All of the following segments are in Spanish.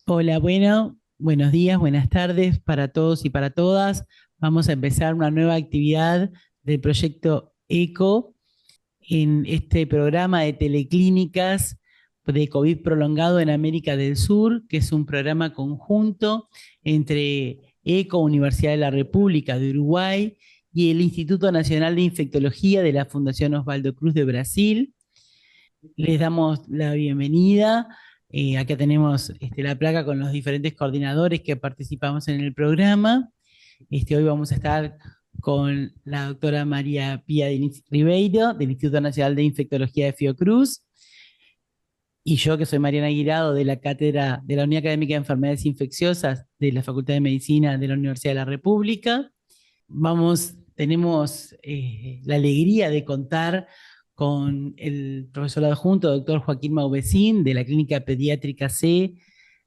Hola, bueno, buenos días, buenas tardes para todos y para todas. Vamos a empezar una nueva actividad del proyecto ECO en este programa de teleclínicas de COVID prolongado en América del Sur, que es un programa conjunto entre ECO, Universidad de la República de Uruguay, y el Instituto Nacional de Infectología de la Fundación Osvaldo Cruz de Brasil. Les damos la bienvenida. Acá tenemos la placa con los diferentes coordinadores que participamos en el programa. Hoy vamos a estar con la doctora María Pía Diniz Ribeiro, del Instituto Nacional de Infectología de Fiocruz, y yo, que soy Mariana Guirado, de la Cátedra de la Unidad Académica de Enfermedades Infecciosas de la Facultad de Medicina de la Universidad de la República. Tenemos la alegría de contar con el profesor adjunto, doctor Joaquín Maubecín, de la Clínica Pediátrica C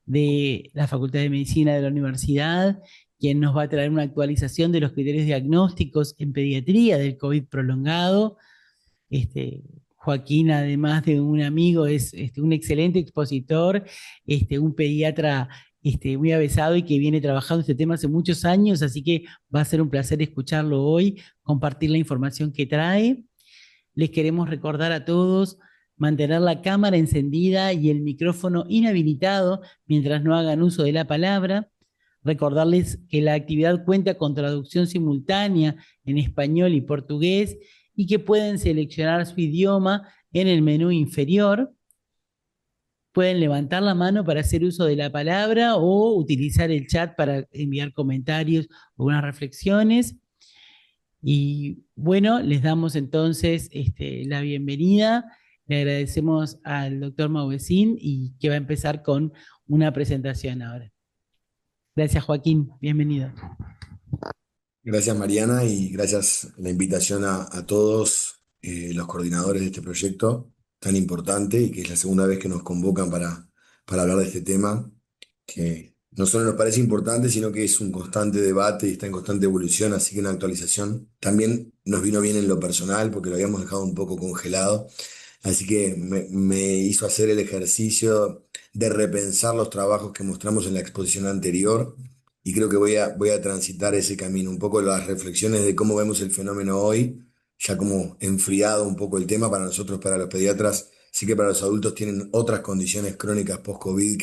de la Facultad de Medicina de la Universidad, quien nos va a traer una actualización de los criterios diagnósticos en pediatría del COVID prolongado. Joaquín, además de un amigo, es un excelente expositor, un pediatra muy avesado y que viene trabajando este tema hace muchos años, así que va a ser un placer escucharlo hoy, compartir la información que trae. Les queremos recordar a todos mantener la cámara encendida y el micrófono inhabilitado mientras no hagan uso de la palabra. Recordarles que la actividad cuenta con traducción simultánea en español y portugués y que pueden seleccionar su idioma en el menú inferior. Pueden levantar la mano para hacer uso de la palabra o utilizar el chat para enviar comentarios o unas reflexiones. Y bueno, les damos entonces la bienvenida. Le agradecemos al doctor Maubecín y que va a empezar con una presentación ahora. Gracias, Joaquín. Bienvenido. Gracias Mariana y gracias la invitación a todos los coordinadores de este proyecto tan importante y que es la segunda vez que nos convocan para hablar de este tema que no solo nos parece importante, sino que es un constante debate y está en constante evolución, así que una actualización también nos vino bien en lo personal porque lo habíamos dejado un poco congelado, así que me hizo hacer el ejercicio de repensar los trabajos que mostramos en la exposición anterior y creo que voy a transitar ese camino, un poco las reflexiones de cómo vemos el fenómeno hoy, ya como enfriado un poco el tema para nosotros, para los pediatras, sí que para los adultos tienen otras condiciones crónicas post-COVID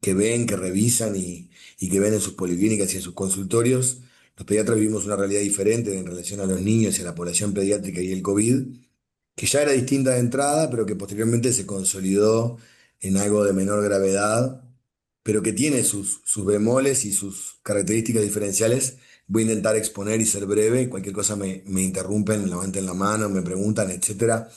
que ven, que revisan y que ven en sus policlínicas y en sus consultorios. Los pediatras vivimos una realidad diferente en relación a los niños y a la población pediátrica y el COVID, que ya era distinta de entrada, pero que posteriormente se consolidó en algo de menor gravedad, pero que tiene sus bemoles y sus características diferenciales. Voy a intentar exponer y ser breve. Cualquier cosa me interrumpen, levanten la mano, me preguntan, etcétera.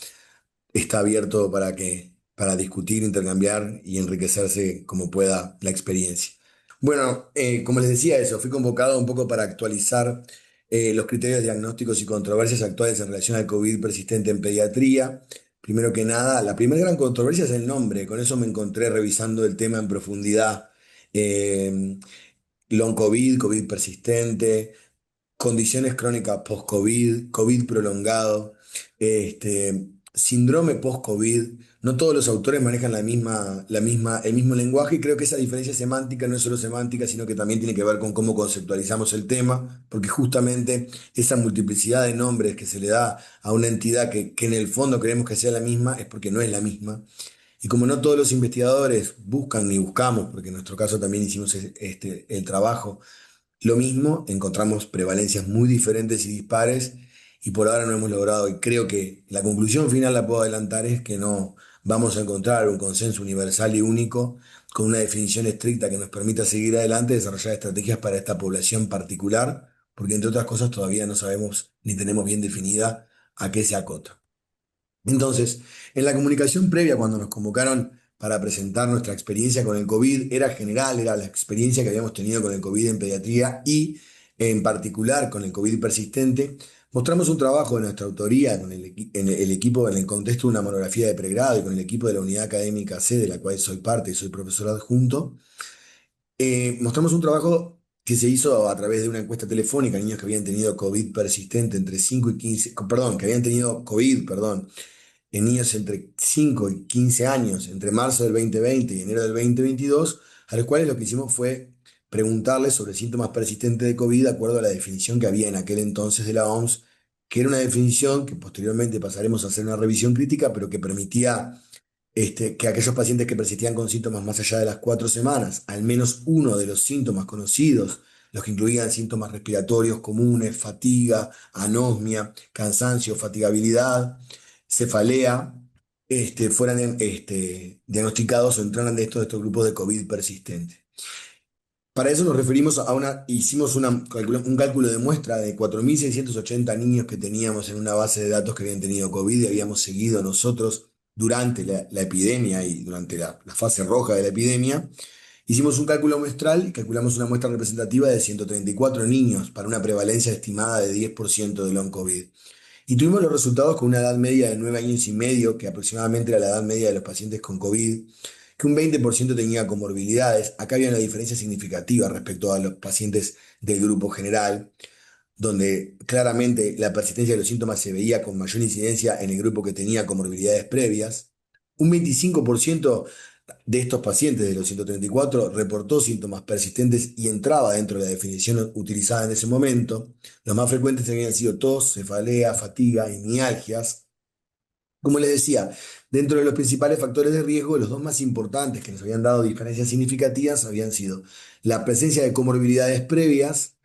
Está abierto para discutir, intercambiar y enriquecerse como pueda la experiencia. Bueno, como les decía eso, fui convocado un poco para actualizar los criterios diagnósticos y controversias actuales en relación al COVID persistente en pediatría. Primero que nada, la primera gran controversia es el nombre. Con eso me encontré revisando el tema en profundidad. Eh, Long COVID, COVID persistente, condiciones crónicas post-COVID, COVID prolongado, síndrome post-COVID. No todos los autores manejan el mismo lenguaje y creo que esa diferencia semántica no es solo semántica, sino que también tiene que ver con cómo conceptualizamos el tema, porque justamente esa multiplicidad de nombres que se le da a una entidad que en el fondo creemos que sea la misma es porque no es la misma. Y como no todos los investigadores buscan ni buscamos, porque en nuestro caso también hicimos el trabajo, lo mismo, encontramos prevalencias muy diferentes y dispares y por ahora no hemos logrado, y creo que la conclusión final la puedo adelantar, es que no vamos a encontrar un consenso universal y único con una definición estricta que nos permita seguir adelante y desarrollar estrategias para esta población particular, porque entre otras cosas todavía no sabemos ni tenemos bien definida a qué se acota. Entonces, en la comunicación previa, cuando nos convocaron para presentar nuestra experiencia con el COVID, era general, era la experiencia que habíamos tenido con el COVID en pediatría y en particular con el COVID persistente. Mostramos un trabajo de nuestra autoría con el equipo en el contexto de una monografía de pregrado y con el equipo de la Unidad Académica C, de la cual soy parte y soy profesor adjunto. Mostramos un trabajo que se hizo a través de una encuesta telefónica a niños que habían tenido COVID persistente entre 5 y 15, perdón, que habían tenido COVID, perdón, en niños entre 5 y 15 años, entre marzo del 2020 y enero del 2022, a los cuales lo que hicimos fue preguntarles sobre síntomas persistentes de COVID de acuerdo a la definición que había en aquel entonces de la OMS, que era una definición que posteriormente pasaremos a hacer una revisión crítica, pero que permitía que aquellos pacientes que persistían con síntomas más allá de las 4 semanas, al menos uno de los síntomas conocidos, los que incluían síntomas respiratorios comunes, fatiga, anosmia, cansancio, fatigabilidad, cefalea, fueran diagnosticados o entraran de estos grupos de COVID persistente. Para eso nos referimos hicimos un cálculo de muestra de 4.680 niños que teníamos en una base de datos que habían tenido COVID y habíamos seguido nosotros durante la epidemia y durante la fase roja de la epidemia. Hicimos un cálculo muestral y calculamos una muestra representativa de 134 niños para una prevalencia estimada de 10% de long COVID. Y tuvimos los resultados con una edad media de 9 años y medio, que aproximadamente era la edad media de los pacientes con COVID, que un 20% tenía comorbilidades. Acá había una diferencia significativa respecto a los pacientes del grupo general, donde claramente la persistencia de los síntomas se veía con mayor incidencia en el grupo que tenía comorbilidades previas. Un 25% de estos pacientes de los 134 reportó síntomas persistentes y entraba dentro de la definición utilizada en ese momento. Los más frecuentes habían sido tos, cefalea, fatiga y mialgias. Como les decía, dentro de los principales factores de riesgo, los dos más importantes que nos habían dado diferencias significativas habían sido la presencia de comorbilidades previas.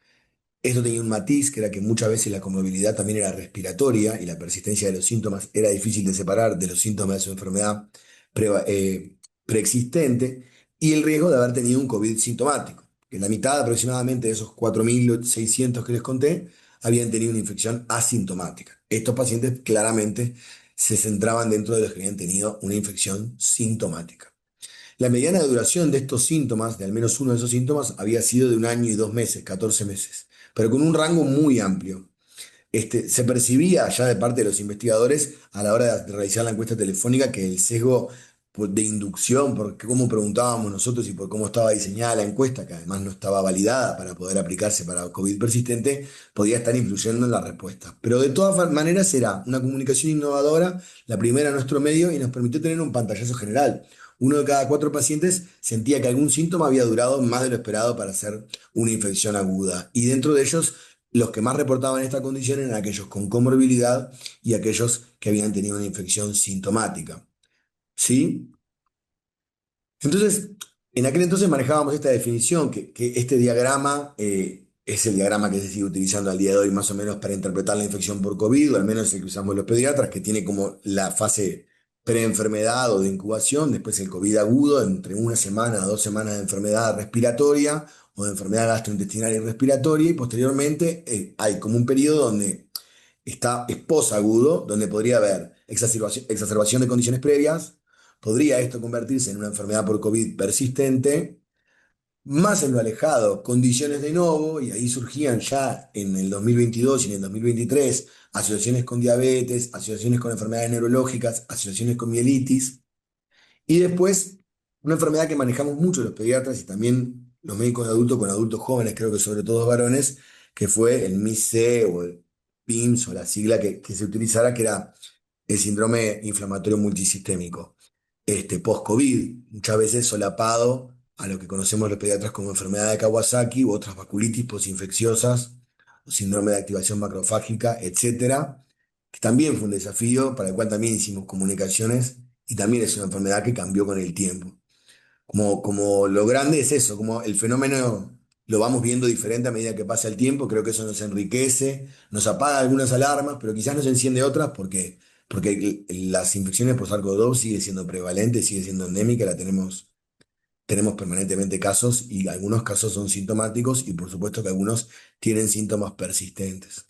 Esto tenía un matiz, que era que muchas veces la comorbilidad también era respiratoria y la persistencia de los síntomas era difícil de separar de los síntomas de su enfermedad pre- eh, preexistente, y el riesgo de haber tenido un COVID sintomático, que la mitad aproximadamente de esos 4.600 que les conté habían tenido una infección asintomática. Estos pacientes claramente se centraban dentro de los que habían tenido una infección sintomática. La mediana de duración de estos síntomas, de al menos uno de esos síntomas, había sido de 1 año y 2 meses, 14 meses, pero con un rango muy amplio. Se percibía ya de parte de los investigadores a la hora de realizar la encuesta telefónica que el sesgo de inducción, por cómo preguntábamos nosotros y por cómo estaba diseñada la encuesta, que además no estaba validada para poder aplicarse para COVID persistente, podía estar influyendo en la respuesta. Pero de todas maneras era una comunicación innovadora, la primera en nuestro medio, y nos permitió tener un pantallazo general. Uno de cada 4 pacientes sentía que algún síntoma había durado más de lo esperado para ser una infección aguda. Y dentro de ellos, los que más reportaban esta condición eran aquellos con comorbilidad y aquellos que habían tenido una infección sintomática. ¿Sí? Entonces, en aquel entonces manejábamos esta definición, que este diagrama es el diagrama que se sigue utilizando al día de hoy más o menos para interpretar la infección por COVID, o al menos el que usamos los pediatras, que tiene como la fase preenfermedad o de incubación, después el COVID agudo, entre 1 semana a 2 semanas de enfermedad respiratoria o de enfermedad gastrointestinal y respiratoria, y posteriormente hay como un periodo donde es posagudo, donde podría haber exacerbación de condiciones previas. Podría esto convertirse en una enfermedad por COVID persistente, más en lo alejado, condiciones de novo, y ahí surgían ya en el 2022 y en el 2023 asociaciones con diabetes, asociaciones con enfermedades neurológicas, asociaciones con mielitis, y después una enfermedad que manejamos mucho los pediatras y también los médicos de adultos con adultos jóvenes, creo que sobre todo varones, que fue el MIS-C o el PIMS o la sigla que se utilizara, que era el síndrome inflamatorio multisistémico, post-COVID, muchas veces solapado a lo que conocemos los pediatras como enfermedad de Kawasaki u otras vasculitis posinfecciosas, o síndrome de activación macrofágica, etcétera, que también fue un desafío para el cual también hicimos comunicaciones y también es una enfermedad que cambió con el tiempo. Como lo grande es eso, como el fenómeno lo vamos viendo diferente a medida que pasa el tiempo, creo que eso nos enriquece, nos apaga algunas alarmas, pero quizás nos enciende otras porque las infecciones por SARS-CoV-2 sigue siendo prevalente, sigue siendo endémica, tenemos permanentemente casos y algunos casos son sintomáticos y por supuesto que algunos tienen síntomas persistentes.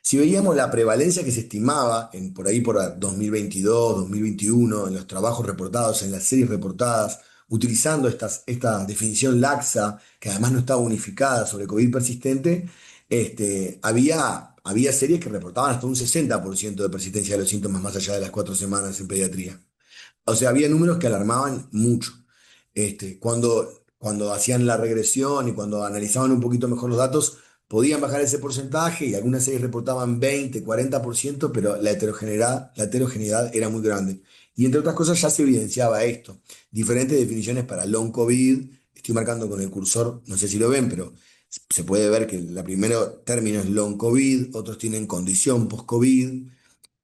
Si veíamos la prevalencia que se estimaba por ahí por 2022, 2021, en los trabajos reportados, en las series reportadas, utilizando esta definición laxa, que además no estaba unificada sobre COVID persistente, había series que reportaban hasta un 60% de persistencia de los síntomas más allá de las 4 semanas en pediatría. O sea, había números que alarmaban mucho. Cuando hacían la regresión y cuando analizaban un poquito mejor los datos, podían bajar ese porcentaje y algunas series reportaban 20, 40%, pero la heterogeneidad era muy grande. Y entre otras cosas ya se evidenciaba esto. Diferentes definiciones para long COVID. Estoy marcando con el cursor, no sé si lo ven, pero se puede ver que el primero término es long COVID, otros tienen condición post-COVID.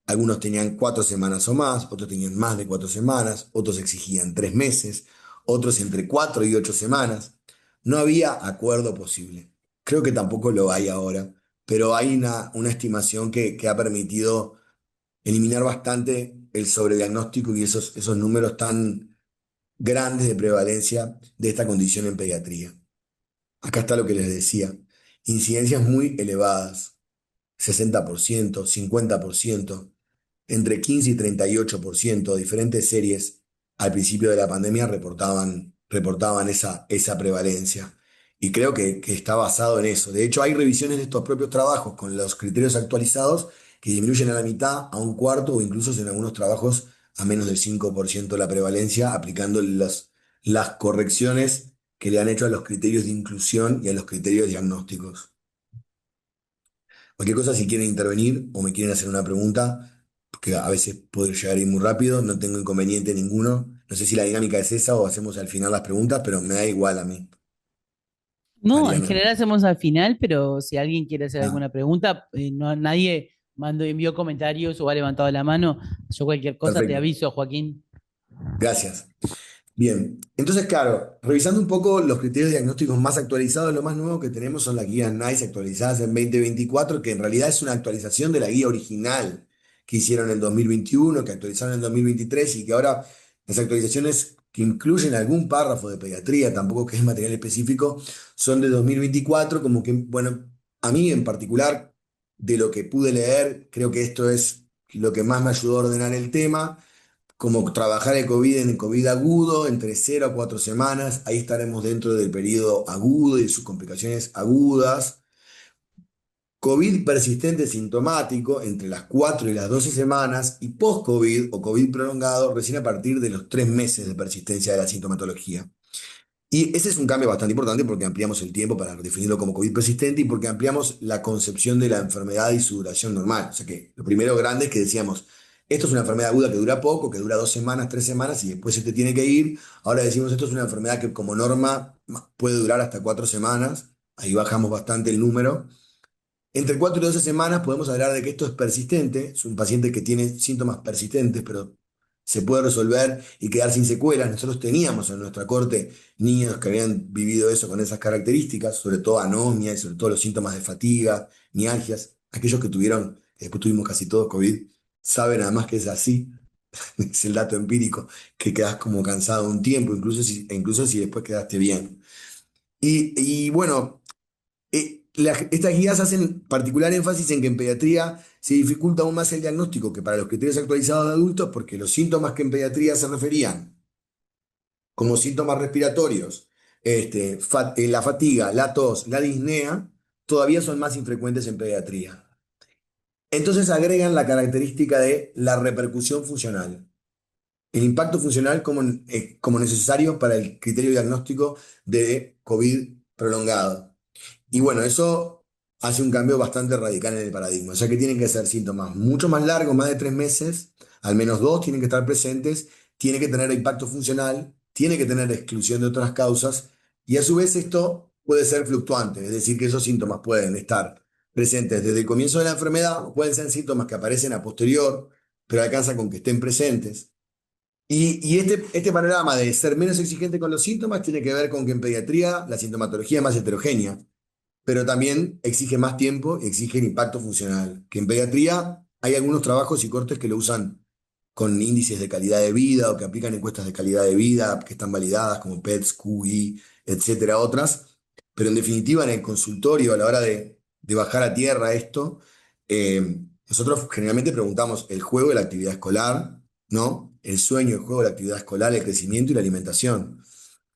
Algunos tenían 4 semanas o más, otros tenían más de 4 semanas, otros exigían 3 meses, otros entre 4 y 8 semanas. No había acuerdo posible. Creo que tampoco lo hay ahora, pero hay una estimación que ha permitido eliminar bastante el sobrediagnóstico y esos números tan grandes de prevalencia de esta condición en pediatría. Acá está lo que les decía. Incidencias muy elevadas, 60%, 50%, entre 15 y 38%. Diferentes series al principio de la pandemia reportaban esa prevalencia. Y creo que está basado en eso. De hecho, hay revisiones de estos propios trabajos con los criterios actualizados que disminuyen a la mitad, a un cuarto o incluso en algunos trabajos a menos del 5% la prevalencia, aplicando las correcciones que le han hecho a los criterios de inclusión y a los criterios diagnósticos. Cualquier cosa, si quieren intervenir o me quieren hacer una pregunta, que a veces puedo llegar a ir muy rápido, no tengo inconveniente ninguno. No sé si la dinámica es esa o hacemos al final las preguntas, pero me da igual a mí, No, en Mariana. general hacemos al final, pero si alguien quiere hacer Ah, alguna pregunta, no, nadie envió comentarios o ha levantado la mano. Yo cualquier cosa te perfecto, aviso, Joaquín. gracias. Bien, entonces, claro, revisando un poco los criterios diagnósticos más actualizados, lo más nuevo que tenemos son las guías NICE actualizadas en 2024, que en realidad es una actualización de la guía original que hicieron en 2021, que actualizaron en 2023 y que ahora las actualizaciones que incluyen algún párrafo de pediatría, tampoco que es material específico, son de 2024, como que, bueno, a mí en particular, de lo que pude leer, creo que esto es lo que más me ayudó a ordenar el tema como trabajar el COVID en el COVID agudo, entre 0 a 4 semanas, ahí estaremos dentro del periodo agudo y sus complicaciones agudas. COVID persistente sintomático entre las 4 y las 12 semanas y post-COVID o COVID prolongado recién a partir de los 3 meses de persistencia de la sintomatología. Y ese es un cambio bastante importante porque ampliamos el tiempo para definirlo como COVID persistente y porque ampliamos la concepción de la enfermedad y su duración normal. O sea que lo primero grande es que decíamos, esto es una enfermedad aguda que dura poco, que dura 2 semanas, 3 semanas y después se te tiene que ir. Ahora decimos, esto es una enfermedad que como norma puede durar hasta 4 semanas. Ahí bajamos bastante el número. Entre 4 y 12 semanas podemos hablar de que esto es persistente, es un paciente que tiene síntomas persistentes, pero se puede resolver y quedar sin secuelas. Nosotros teníamos en nuestra corte niños que habían vivido eso con esas características, sobre todo anomia y sobre todo los síntomas de fatiga, mialgias. Aquellos que tuvieron, después tuvimos casi todos COVID, saben además que es así, es el dato empírico, que quedas como cansado un tiempo, incluso si después quedaste bien. Y bueno. Estas guías hacen particular énfasis en que en pediatría se dificulta aún más el diagnóstico que para los criterios actualizados de adultos, porque los síntomas que en pediatría se referían como síntomas respiratorios, la fatiga, la tos, la disnea, todavía son más infrecuentes en pediatría. Entonces agregan la característica de la repercusión funcional, el impacto funcional como necesario para el criterio diagnóstico de COVID prolongado. Y bueno, eso hace un cambio bastante radical en el paradigma, ya que tienen que ser síntomas mucho más largos, más de 3 meses, al menos dos tienen que estar presentes, tiene que tener impacto funcional, tiene que tener exclusión de otras causas, y a su vez esto puede ser fluctuante, es decir, que esos síntomas pueden estar presentes desde el comienzo de la enfermedad, o pueden ser síntomas que aparecen a posterior, pero alcanzan con que estén presentes. Y este panorama de ser menos exigente con los síntomas tiene que ver con que en pediatría la sintomatología es más heterogénea, pero también exige más tiempo y exige el impacto funcional. Que en pediatría hay algunos trabajos y cortes que lo usan con índices de calidad de vida o que aplican encuestas de calidad de vida que están validadas como PETS, QI, etcétera, otras. Pero en definitiva, en el consultorio, a la hora de bajar a tierra esto, nosotros generalmente preguntamos el juego y la actividad escolar, ¿no? El sueño, el juego, la actividad escolar, el crecimiento y la alimentación.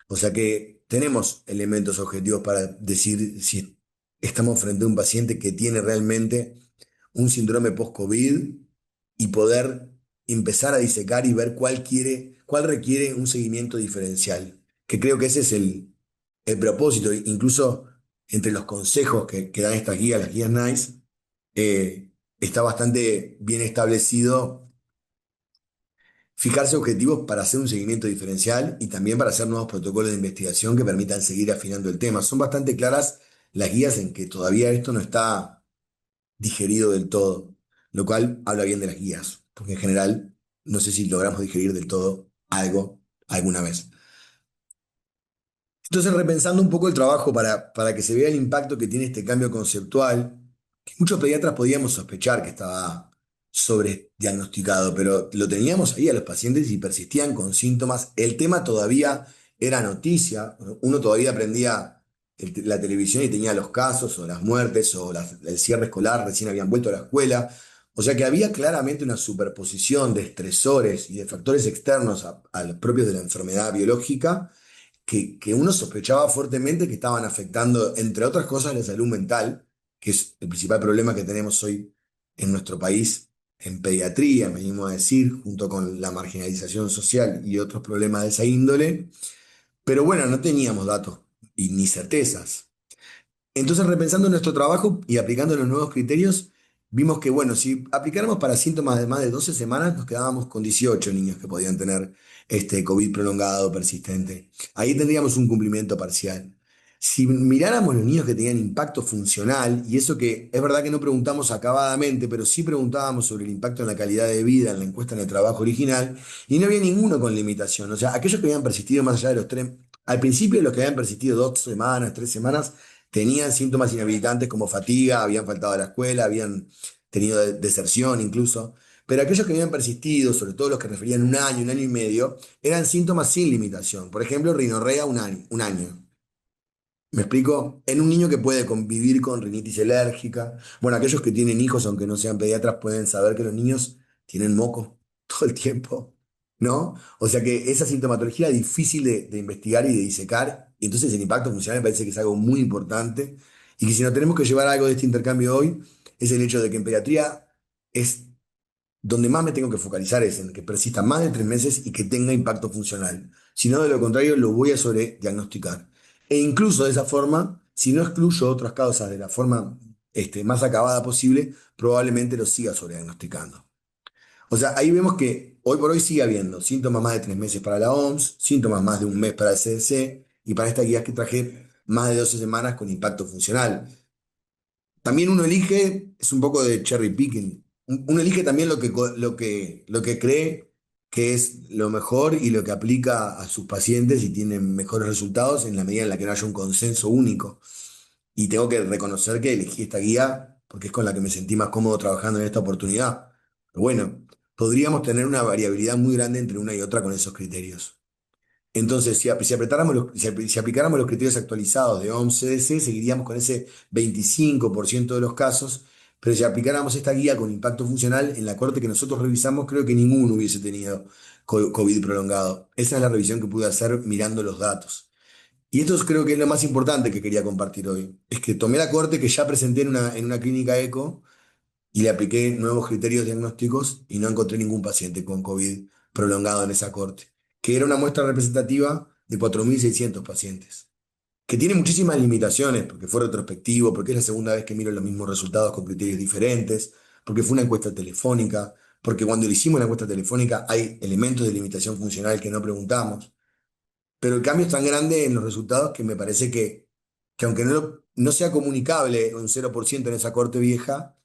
O sea que tenemos elementos objetivos para decir si estamos frente a un paciente que tiene realmente un síndrome post-COVID y poder empezar a disecar y ver cuál requiere un seguimiento diferencial. Que creo que ese es el propósito, incluso entre los consejos que dan estas guías, las guías NICE, está bastante bien establecido fijarse objetivos para hacer un seguimiento diferencial y también para hacer nuevos protocolos de investigación que permitan seguir afinando el tema. Son bastante claras las guías en que todavía esto no está digerido del todo, lo cual habla bien de las guías, porque en general no sé si logramos digerir del todo algo alguna vez. Entonces, repensando un poco el trabajo para que se vea el impacto que tiene este cambio conceptual, que muchos pediatras podíamos sospechar que estaba sobrediagnosticado, pero lo teníamos ahí a los pacientes y persistían con síntomas. El tema todavía era noticia, uno todavía prendía la televisión y tenía los casos o las muertes o el cierre escolar, recién habían vuelto a la escuela. O sea que había claramente una superposición de estresores y de factores externos a los propios de la enfermedad biológica que uno sospechaba fuertemente que estaban afectando, entre otras cosas, la salud mental, que es el principal problema que tenemos hoy en nuestro país en pediatría, me animo a decir, junto con la marginalización social y otros problemas de esa índole. Pero bueno, no teníamos datos y ni certezas. Entonces, repensando nuestro trabajo y aplicando los nuevos criterios, vimos que, bueno, si aplicáramos para síntomas de más de 12 semanas, nos quedábamos con 18 niños que podían tener este COVID prolongado, persistente. Ahí tendríamos un cumplimiento parcial. Si miráramos los niños que tenían impacto funcional, y eso que es verdad que no preguntamos acabadamente, pero sí preguntábamos sobre el impacto en la calidad de vida en la encuesta en el trabajo original, y no había ninguno con limitación. O sea, aquellos que habían persistido más allá de los tres, al principio los que habían persistido 2 semanas, 3 semanas, tenían síntomas inhabilitantes como fatiga, habían faltado a la escuela, habían tenido deserción incluso. Pero aquellos que habían persistido, sobre todo los que referían un año y medio, eran síntomas sin limitación. Por ejemplo, rinorrea un año, un año. ¿Me explico? En un niño que puede convivir con rinitis alérgica. Bueno, aquellos que tienen hijos, aunque no sean pediatras, pueden saber que los niños tienen moco todo el tiempo, ¿no? O sea que esa sintomatología es difícil de investigar y de disecar. Y entonces el impacto funcional me parece que es algo muy importante. Y que si no tenemos que llevar algo de este intercambio hoy, es el hecho de que en pediatría es donde más me tengo que focalizar es en que persista más de 3 meses y que tenga impacto funcional. Si no, de lo contrario, lo voy a sobrediagnosticar. E incluso de esa forma, si no excluyo otras causas de la forma más acabada posible, probablemente lo siga sobrediagnosticando. O sea, ahí vemos que hoy por hoy sigue habiendo síntomas más de 3 meses para la OMS, síntomas más de un mes para el CDC y para estas guías que traje más de 12 semanas con impacto funcional. También uno elige, es un poco de cherry picking, uno elige también lo que cree que es lo mejor y lo que aplica a sus pacientes y tiene mejores resultados en la medida en la que no haya un consenso único. Y tengo que reconocer que elegí esta guía porque es con la que me sentí más cómodo trabajando en esta oportunidad. Pero bueno, podríamos tener una variabilidad muy grande entre una y otra con esos criterios. Entonces, si aplicáramos los criterios actualizados de OMS-CDC, seguiríamos con ese 25% de los casos, pero si aplicáramos esta guía con impacto funcional, en la corte que nosotros revisamos, creo que ninguno hubiese tenido COVID prolongado. Esa es la revisión que pude hacer mirando los datos. Y esto creo que es lo más importante que quería compartir hoy. Es que tomé la corte que ya presenté en una clínica ECO y le apliqué nuevos criterios diagnósticos y no encontré ningún paciente con COVID prolongado en esa corte, que era una muestra representativa de 4.600 pacientes, que tiene muchísimas limitaciones, porque fue retrospectivo, porque es la segunda vez que miro los mismos resultados con criterios diferentes, porque fue una encuesta telefónica, porque cuando le hicimos la encuesta telefónica hay elementos de limitación funcional que no preguntamos, pero el cambio es tan grande en los resultados que me parece que aunque no sea comunicable un 0% en esa corte vieja,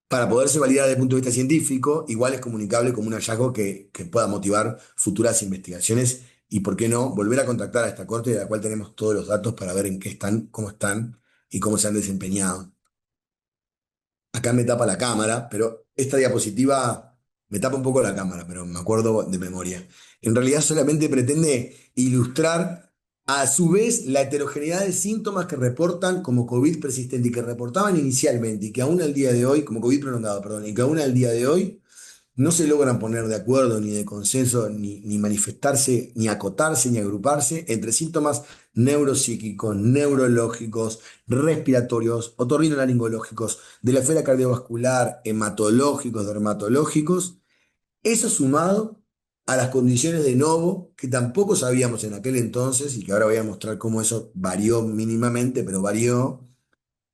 para poderse validar desde el punto de vista científico, igual es comunicable como un hallazgo que pueda motivar futuras investigaciones y, ¿por qué no?, volver a contactar a esta corte de la cual tenemos todos los datos para ver en qué están y cómo se han desempeñado. Acá me tapa la cámara, pero esta diapositiva me tapa un poco la cámara, pero me acuerdo de memoria. En realidad solamente pretende ilustrar a su vez la heterogeneidad de síntomas que reportan como COVID persistente y que reportaban inicialmente y que aún al día de hoy, como COVID prolongado, perdón, y que aún al día de hoy no se logran poner de acuerdo ni de consenso, ni manifestarse, ni acotarse, ni agruparse entre síntomas neuropsíquicos, neurológicos, respiratorios, otorrinolaringológicos, de la esfera cardiovascular, hematológicos, dermatológicos. Eso sumado a las condiciones de novo que tampoco sabíamos en aquel entonces y que ahora voy a mostrar cómo eso varió mínimamente, pero varió.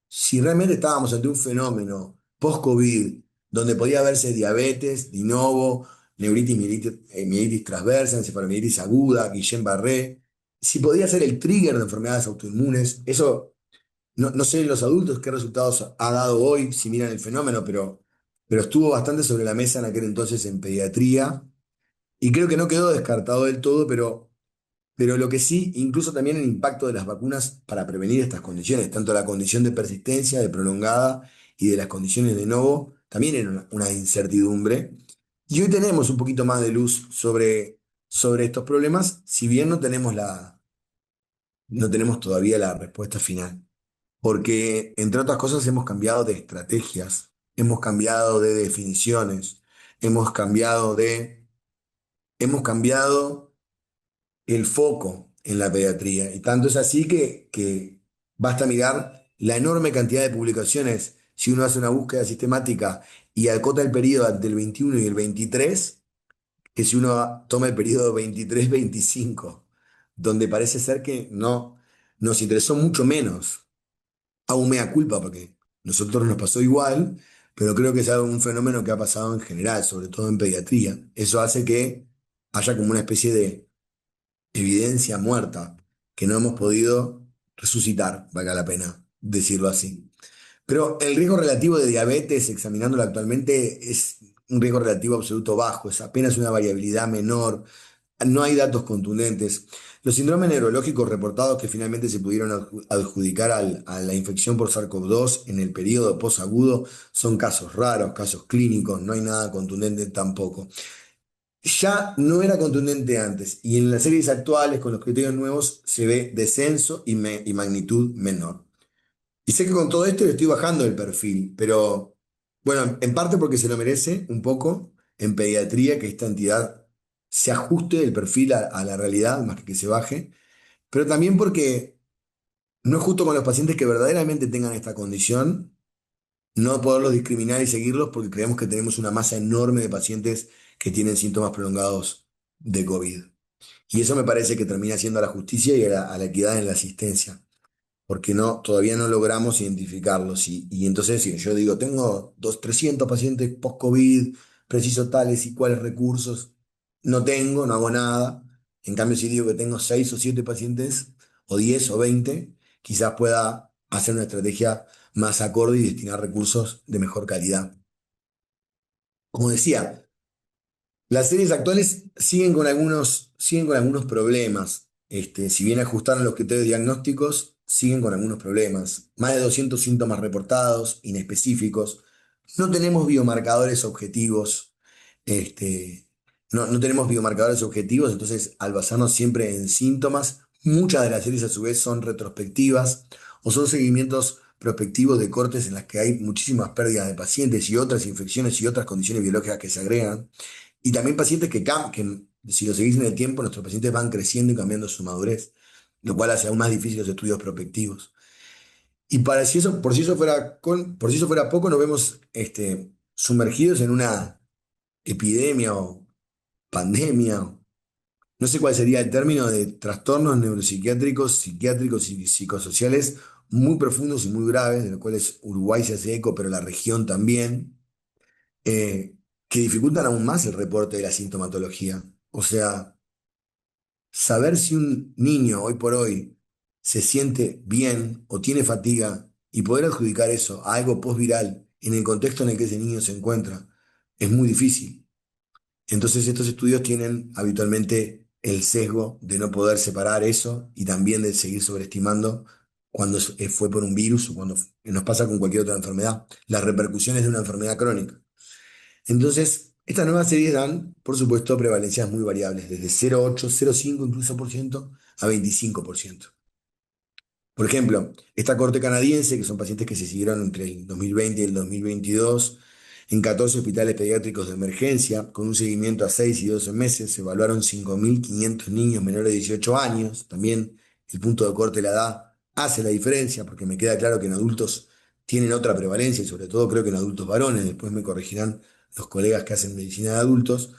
Si realmente estábamos ante un fenómeno post-COVID donde podía verse diabetes, de novo, neuritis, mielitis transversa, encefalomielitis aguda, Guillain-Barré, si podía ser el trigger de enfermedades autoinmunes. Eso no sé en los adultos qué resultados ha dado hoy, si miran el fenómeno, pero estuvo bastante sobre la mesa en aquel entonces en pediatría, y creo que no quedó descartado del todo, pero lo que sí, incluso también el impacto de las vacunas para prevenir estas condiciones, tanto la condición de persistencia, de prolongada y de las condiciones de novo, también era una incertidumbre. Y hoy tenemos un poquito más de luz sobre estos problemas, si bien no tenemos todavía la respuesta final. Porque, entre otras cosas, hemos cambiado de estrategias, hemos cambiado de definiciones, hemos cambiado hemos cambiado el foco en la pediatría. Y tanto es así que basta mirar la enorme cantidad de publicaciones. Si uno hace una búsqueda sistemática y acota el periodo del 21 y el 23, que si uno toma el periodo 23-25, donde parece ser que no nos interesó mucho menos. Aún mea culpa porque nosotros nos pasó igual, pero creo que es algo, un fenómeno que ha pasado en general, sobre todo en pediatría. Eso hace que haya como una especie de evidencia muerta que no hemos podido resucitar, valga la pena decirlo así. Pero el riesgo relativo de diabetes, examinándolo actualmente, es un riesgo relativo absoluto bajo, es apenas una variabilidad menor, no hay datos contundentes. Los síndromes neurológicos reportados que finalmente se pudieron adjudicar a la infección por SARS-CoV-2 en el periodo posagudo son casos raros, casos clínicos, no hay nada contundente tampoco. Ya no era contundente antes y en las series actuales con los criterios nuevos se ve descenso y magnitud menor. Y sé que con todo esto le estoy bajando el perfil, pero bueno, en parte porque se lo merece un poco en pediatría que esta entidad se ajuste el perfil a la realidad más que se baje, pero también porque no es justo con los pacientes que verdaderamente tengan esta condición, no poderlos discriminar y seguirlos porque creemos que tenemos una masa enorme de pacientes que tienen síntomas prolongados de COVID. Y eso me parece que termina siendo a la justicia y a la equidad en la asistencia porque todavía no logramos identificarlos. Y entonces, si yo digo, tengo 300 pacientes post-COVID, preciso tales y cuáles recursos, no tengo, no hago nada. En cambio, si digo que tengo 6 o 7 pacientes, o 10 o 20, quizás pueda hacer una estrategia más acorde y destinar recursos de mejor calidad. Como decía, las series actuales siguen con algunos problemas. Si bien ajustaron los criterios diagnósticos, siguen con algunos problemas. Más de 200 síntomas reportados, inespecíficos. No tenemos biomarcadores objetivos. este, no tenemos biomarcadores objetivos, entonces al basarnos siempre en síntomas, muchas de las series a su vez son retrospectivas o son seguimientos prospectivos de cortes en las que hay muchísimas pérdidas de pacientes y otras infecciones y otras condiciones biológicas que se agregan. Y también pacientes que si lo seguís en el tiempo, nuestros pacientes van creciendo y cambiando su madurez, lo cual hace aún más difícil los estudios prospectivos. Y para si eso, por si eso fuera poco, nos vemos sumergidos en una epidemia o pandemia, no sé cuál sería el término de trastornos neuropsiquiátricos, psiquiátricos y psicosociales muy profundos y muy graves, de los cuales Uruguay se hace eco, pero la región también, que dificultan aún más el reporte de la sintomatología. O sea, saber si un niño hoy por hoy se siente bien o tiene fatiga y poder adjudicar eso a algo postviral en el contexto en el que ese niño se encuentra es muy difícil. Entonces estos estudios tienen habitualmente el sesgo de no poder separar eso y también de seguir sobreestimando cuando fue por un virus o cuando nos pasa con cualquier otra enfermedad, las repercusiones de una enfermedad crónica. Entonces, estas nuevas series dan, por supuesto, prevalencias muy variables, desde 0,8, 0,5 incluso por ciento a 25%. Por ejemplo, esta corte canadiense, que son pacientes que se siguieron entre el 2020 y el 2022, en 14 hospitales pediátricos de emergencia, con un seguimiento a 6 y 12 meses, se evaluaron 5.500 niños menores de 18 años. También el punto de corte de la edad hace la diferencia, porque me queda claro que en adultos tienen otra prevalencia, y sobre todo creo que en adultos varones, después me corregirán los colegas que hacen medicina de adultos,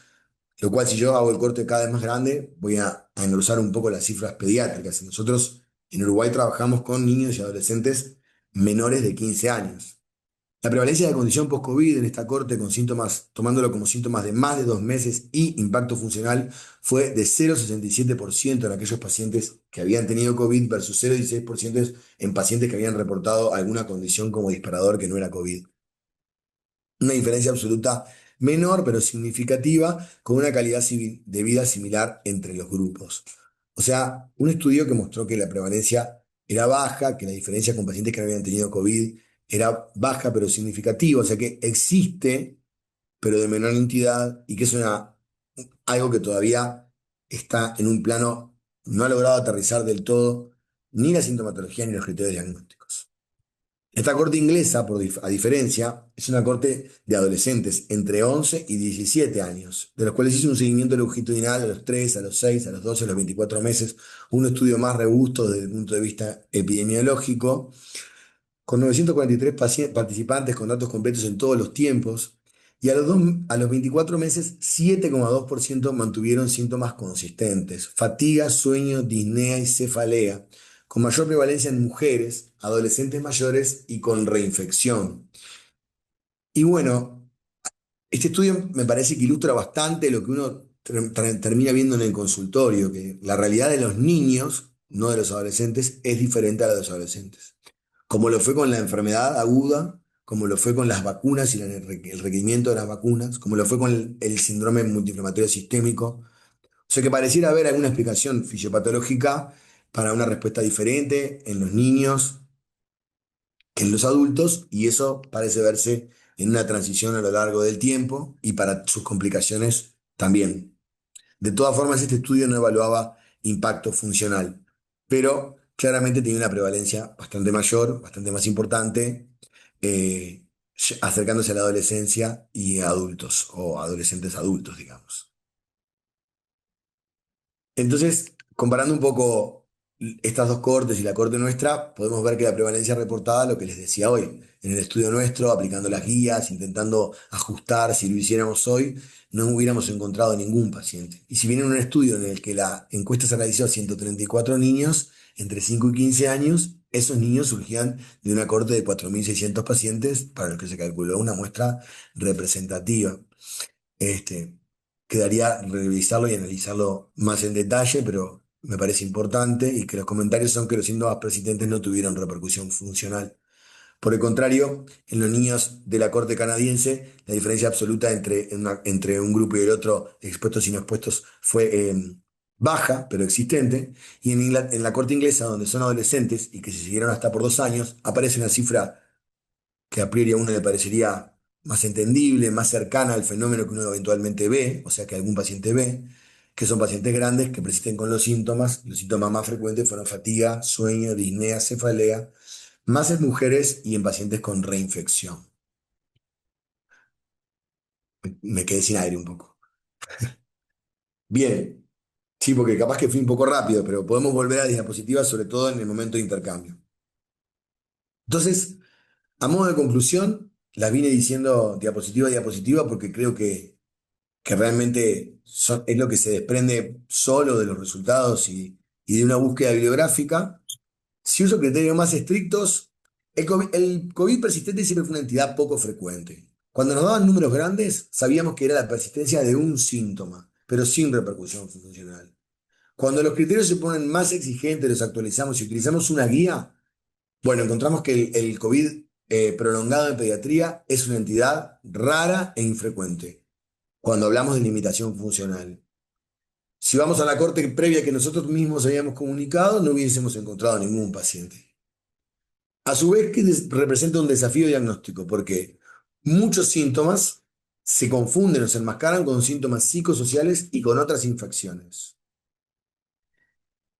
lo cual si yo hago el corte cada vez más grande, voy a engrosar un poco las cifras pediátricas. Nosotros en Uruguay trabajamos con niños y adolescentes menores de 15 años. La prevalencia de la condición post-COVID en esta corte con síntomas, tomándolo como síntomas de más de 2 meses y impacto funcional, fue de 0,67% en aquellos pacientes que habían tenido COVID versus 0,16% en pacientes que habían reportado alguna condición como disparador que no era COVID. Una diferencia absoluta menor, pero significativa, con una calidad de vida similar entre los grupos. O sea, un estudio que mostró que la prevalencia era baja, que la diferencia con pacientes que no habían tenido COVID era baja, pero significativa. O sea que existe, pero de menor entidad, y que es algo que todavía está en un plano, no ha logrado aterrizar del todo ni la sintomatología ni los criterios diagnósticos. Esta corte inglesa, a diferencia, es una corte de adolescentes entre 11 y 17 años, de los cuales hizo un seguimiento longitudinal a los 3, a los 6, a los 12, a los 24 meses, un estudio más robusto desde el punto de vista epidemiológico, con 943 participantes con datos completos en todos los tiempos, y a los 24 meses, 7,2% mantuvieron síntomas consistentes: fatiga, sueño, disnea y cefalea, con mayor prevalencia en mujeres, adolescentes mayores y con reinfección. Y bueno, este estudio me parece que ilustra bastante lo que uno termina viendo en el consultorio, que la realidad de los niños, no de los adolescentes, es diferente a la de los adolescentes, como lo fue con la enfermedad aguda, como lo fue con las vacunas y el requerimiento de las vacunas, como lo fue con el síndrome multiinflamatorio sistémico. O sea que pareciera haber alguna explicación fisiopatológica para una respuesta diferente en los niños que en los adultos, y eso parece verse en una transición a lo largo del tiempo y para sus complicaciones también. De todas formas, este estudio no evaluaba impacto funcional, pero claramente tenía una prevalencia bastante mayor, bastante más importante, eh, acercándose a la adolescencia y a adultos o adolescentes adultos, digamos. Entonces, comparando un poco estas dos cortes y la corte nuestra, podemos ver que la prevalencia reportada, lo que les decía hoy, en el estudio nuestro, aplicando las guías, intentando ajustar, si lo hiciéramos hoy, no hubiéramos encontrado ningún paciente. Y si bien en un estudio en el que la encuesta se realizó a 134 niños entre 5 y 15 años, esos niños surgían de una corte de 4.600 pacientes, para los que se calculó una muestra representativa. Este, quedaría revisarlo y analizarlo más en detalle, pero me parece importante y que los comentarios son que los síntomas persistentes no tuvieron repercusión funcional. Por el contrario, en los niños de la corte canadiense, la diferencia absoluta entre un grupo y el otro, expuestos y no expuestos, fue baja, pero existente. Y en la corte inglesa, donde son adolescentes y que se siguieron hasta por 2 años, aparece una cifra que a priori a uno le parecería más entendible, más cercana al fenómeno que uno eventualmente ve, o sea, que algún paciente ve, que son pacientes grandes que persisten con los síntomas. Los síntomas más frecuentes fueron fatiga, sueño, disnea, cefalea, más en mujeres y en pacientes con reinfección. Me quedé sin aire un poco. Bien, sí, porque capaz que fui un poco rápido, pero podemos volver a diapositivas, sobre todo en el momento de intercambio. Entonces, a modo de conclusión, las vine diciendo diapositiva a diapositiva porque creo que realmente es lo que se desprende solo de los resultados y de una búsqueda bibliográfica. Si uso criterios más estrictos, el COVID persistente siempre fue una entidad poco frecuente. Cuando nos daban números grandes, sabíamos que era la persistencia de un síntoma, pero sin repercusión funcional. Cuando los criterios se ponen más exigentes, los actualizamos y utilizamos una guía, bueno, encontramos que el COVID prolongado en pediatría es una entidad rara e infrecuente cuando hablamos de limitación funcional. Si vamos a la corte previa que nosotros mismos habíamos comunicado, no hubiésemos encontrado ningún paciente. A su vez, que representa un desafío diagnóstico, porque muchos síntomas se confunden o se enmascaran con síntomas psicosociales y con otras infecciones.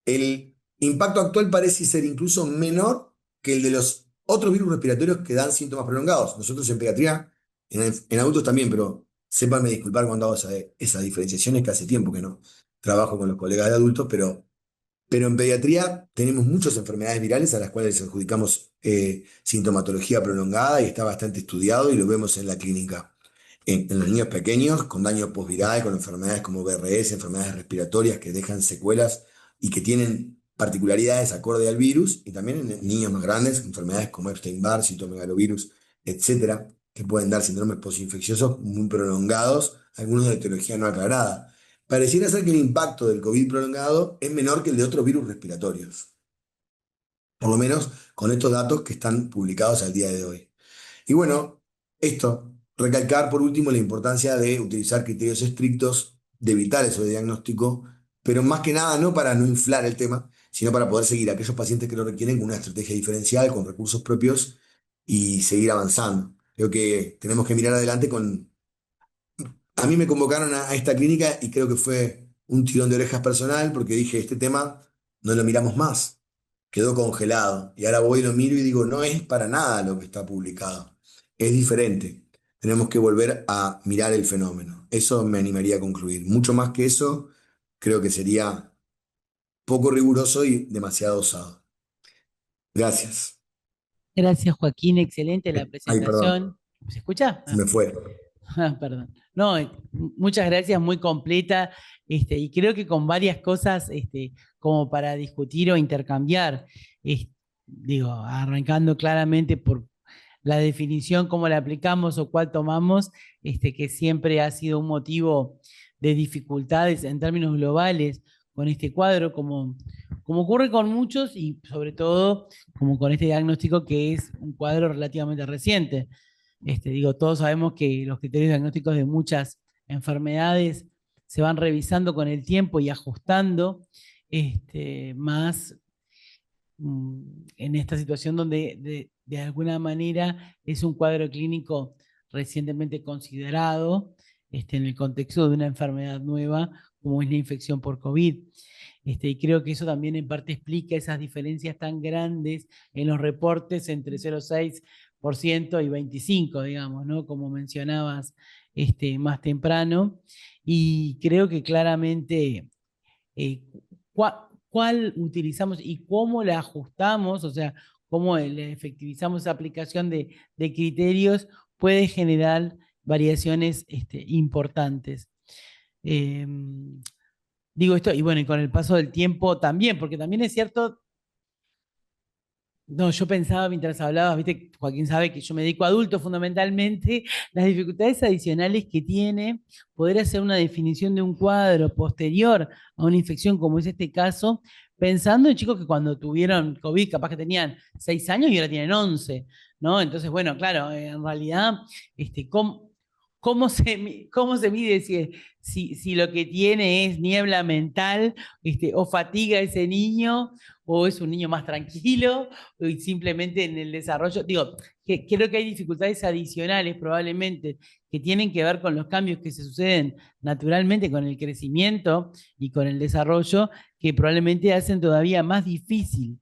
El impacto actual parece ser incluso menor que el de los otros virus respiratorios que dan síntomas prolongados. Nosotros en pediatría, en adultos también, pero sépanme disculpar cuando hago esa diferenciación, es que hace tiempo que no trabajo con los colegas de adultos, pero en pediatría tenemos muchas enfermedades virales a las cuales adjudicamos sintomatología prolongada y está bastante estudiado y lo vemos en la clínica. En los niños pequeños con daño postviral, con enfermedades como VRS, enfermedades respiratorias que dejan secuelas y que tienen particularidades acorde al virus, y también en niños más grandes, enfermedades como Epstein-Barr, citomegalovirus etcétera, que pueden dar síndromes postinfecciosos muy prolongados, algunos de etiología no aclarada. Pareciera ser que el impacto del COVID prolongado es menor que el de otros virus respiratorios, por lo menos con estos datos que están publicados al día de hoy. Y bueno, esto, recalcar por último la importancia de utilizar criterios estrictos, de evitar eso de diagnóstico, pero más que nada no para no inflar el tema, sino para poder seguir a aquellos pacientes que lo requieren con una estrategia diferencial, con recursos propios y seguir avanzando. Creo que tenemos que mirar adelante con... A mí me convocaron a esta clínica y creo que fue un tirón de orejas personal porque dije, este tema no lo miramos más, quedó congelado. Y ahora voy y lo miro y digo, no es para nada lo que está publicado, es diferente. Tenemos que volver a mirar el fenómeno. Eso me animaría a concluir. Mucho más que eso, creo que sería poco riguroso y demasiado osado. Gracias. Gracias, Joaquín, excelente la Ay, perdón, presentación. ¿Se escucha? se me fue. Perdón. No, muchas gracias, muy completa, y creo que con varias cosas, como para discutir o intercambiar. Es- Digo, arrancando claramente por la definición, cómo la aplicamos o cuál tomamos, que siempre ha sido un motivo de dificultades en términos globales con este cuadro, como ocurre con muchos y sobre todo como con este diagnóstico que es un cuadro relativamente reciente. Digo, todos sabemos que los criterios diagnósticos de muchas enfermedades se van revisando con el tiempo y ajustando, más en esta situación donde de alguna manera es un cuadro clínico recientemente considerado, en el contexto de una enfermedad nueva como es la infección por COVID. Y creo que eso también en parte explica esas diferencias tan grandes en los reportes entre 0,6% y 25%, digamos, ¿no? Como mencionabas, más temprano. Y creo que claramente, eh, cuál utilizamos y cómo la ajustamos, o sea, cómo le efectivizamos esa aplicación de criterios puede generar variaciones, importantes. Eh, Digo esto, y bueno, y con el paso del tiempo también, porque también es cierto. No, yo pensaba mientras hablabas, viste, Joaquín sabe que yo me dedico a adultos fundamentalmente, las dificultades adicionales que tiene poder hacer una definición de un cuadro posterior a una infección como es este caso, pensando en chicos que cuando tuvieron COVID capaz que tenían 6 años y ahora tienen 11, ¿no? Entonces, bueno, claro, en realidad, cómo se mide si lo que tiene es niebla mental, o fatiga a ese niño, o es un niño más tranquilo, y simplemente en el desarrollo, digo, que creo que hay dificultades adicionales probablemente que tienen que ver con los cambios que se suceden naturalmente con el crecimiento y con el desarrollo, que probablemente hacen todavía más difícil,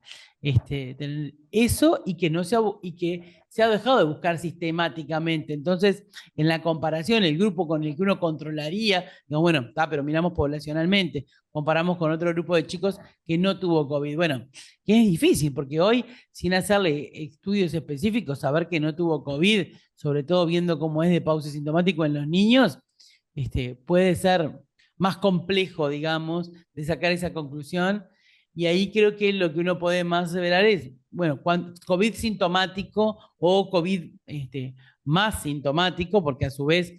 eso, y que no se ha, y que se ha dejado de buscar sistemáticamente. Entonces, en la comparación, el grupo con el que uno controlaría, digo, bueno, está, pero miramos poblacionalmente, comparamos con otro grupo de chicos que no tuvo COVID. Bueno, que es difícil, porque hoy, sin hacerle estudios específicos, saber que no tuvo COVID, sobre todo viendo cómo es de pausa sintomático en los niños, puede ser más complejo, digamos, de sacar esa conclusión. Y ahí creo que lo que uno puede más aseverar es, bueno, COVID sintomático o COVID, más sintomático, porque a su vez,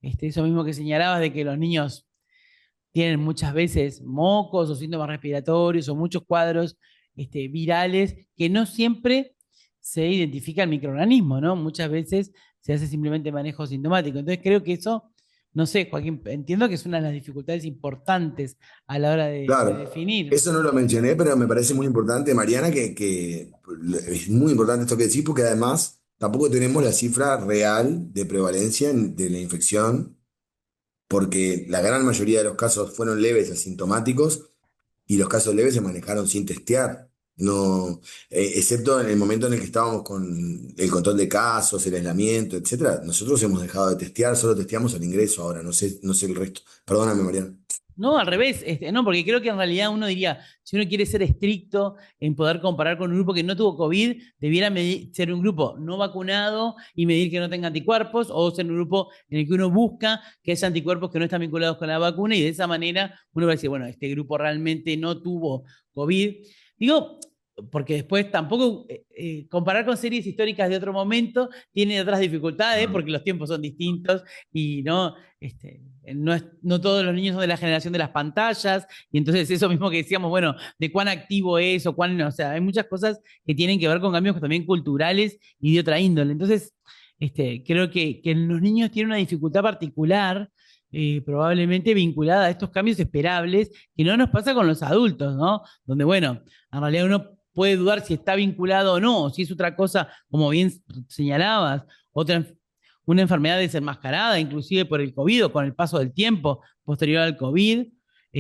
eso mismo que señalabas de que los niños tienen muchas veces mocos o síntomas respiratorios o muchos cuadros, virales que no siempre se identifica el microorganismo, ¿no? Muchas veces se hace simplemente manejo sintomático. Entonces creo que eso, no sé, Joaquín, entiendo que es una de las dificultades importantes a la hora de Claro, definir. eso no lo mencioné, pero me parece muy importante, Mariana, que es muy importante esto que decís, porque además tampoco tenemos la cifra real de prevalencia de la infección, porque la gran mayoría de los casos fueron leves, asintomáticos, y los casos leves se manejaron sin testear. No, excepto en el momento en el que estábamos con el control de casos, el aislamiento, etcétera. Nosotros hemos dejado de testear, solo testeamos al ingreso ahora, no sé el resto. Perdóname, Mariana. No, al revés, no, porque creo que en realidad uno diría, si uno quiere ser estricto en poder comparar con un grupo que no tuvo COVID, debiera ser un grupo no vacunado y medir que no tenga anticuerpos, o ser un grupo en el que uno busca que haya anticuerpos que no están vinculados con la vacuna, y de esa manera uno va a decir, bueno, este grupo realmente no tuvo COVID. Digo, porque después tampoco comparar con series históricas de otro momento tiene otras dificultades Ah, porque los tiempos son distintos y no, no, no todos los niños son de la generación de las pantallas y entonces eso mismo que decíamos, bueno, de cuán activo es o cuán, o sea, hay muchas cosas que tienen que ver con cambios también culturales y de otra índole. Entonces, creo que los niños tienen una dificultad particular. Probablemente vinculada a estos cambios esperables que no nos pasa con los adultos, ¿no? Donde, bueno, en realidad uno puede dudar si está vinculado o no, o si es otra cosa, como bien señalabas, otra, una enfermedad desenmascarada, inclusive por el COVID o con el paso del tiempo posterior al COVID,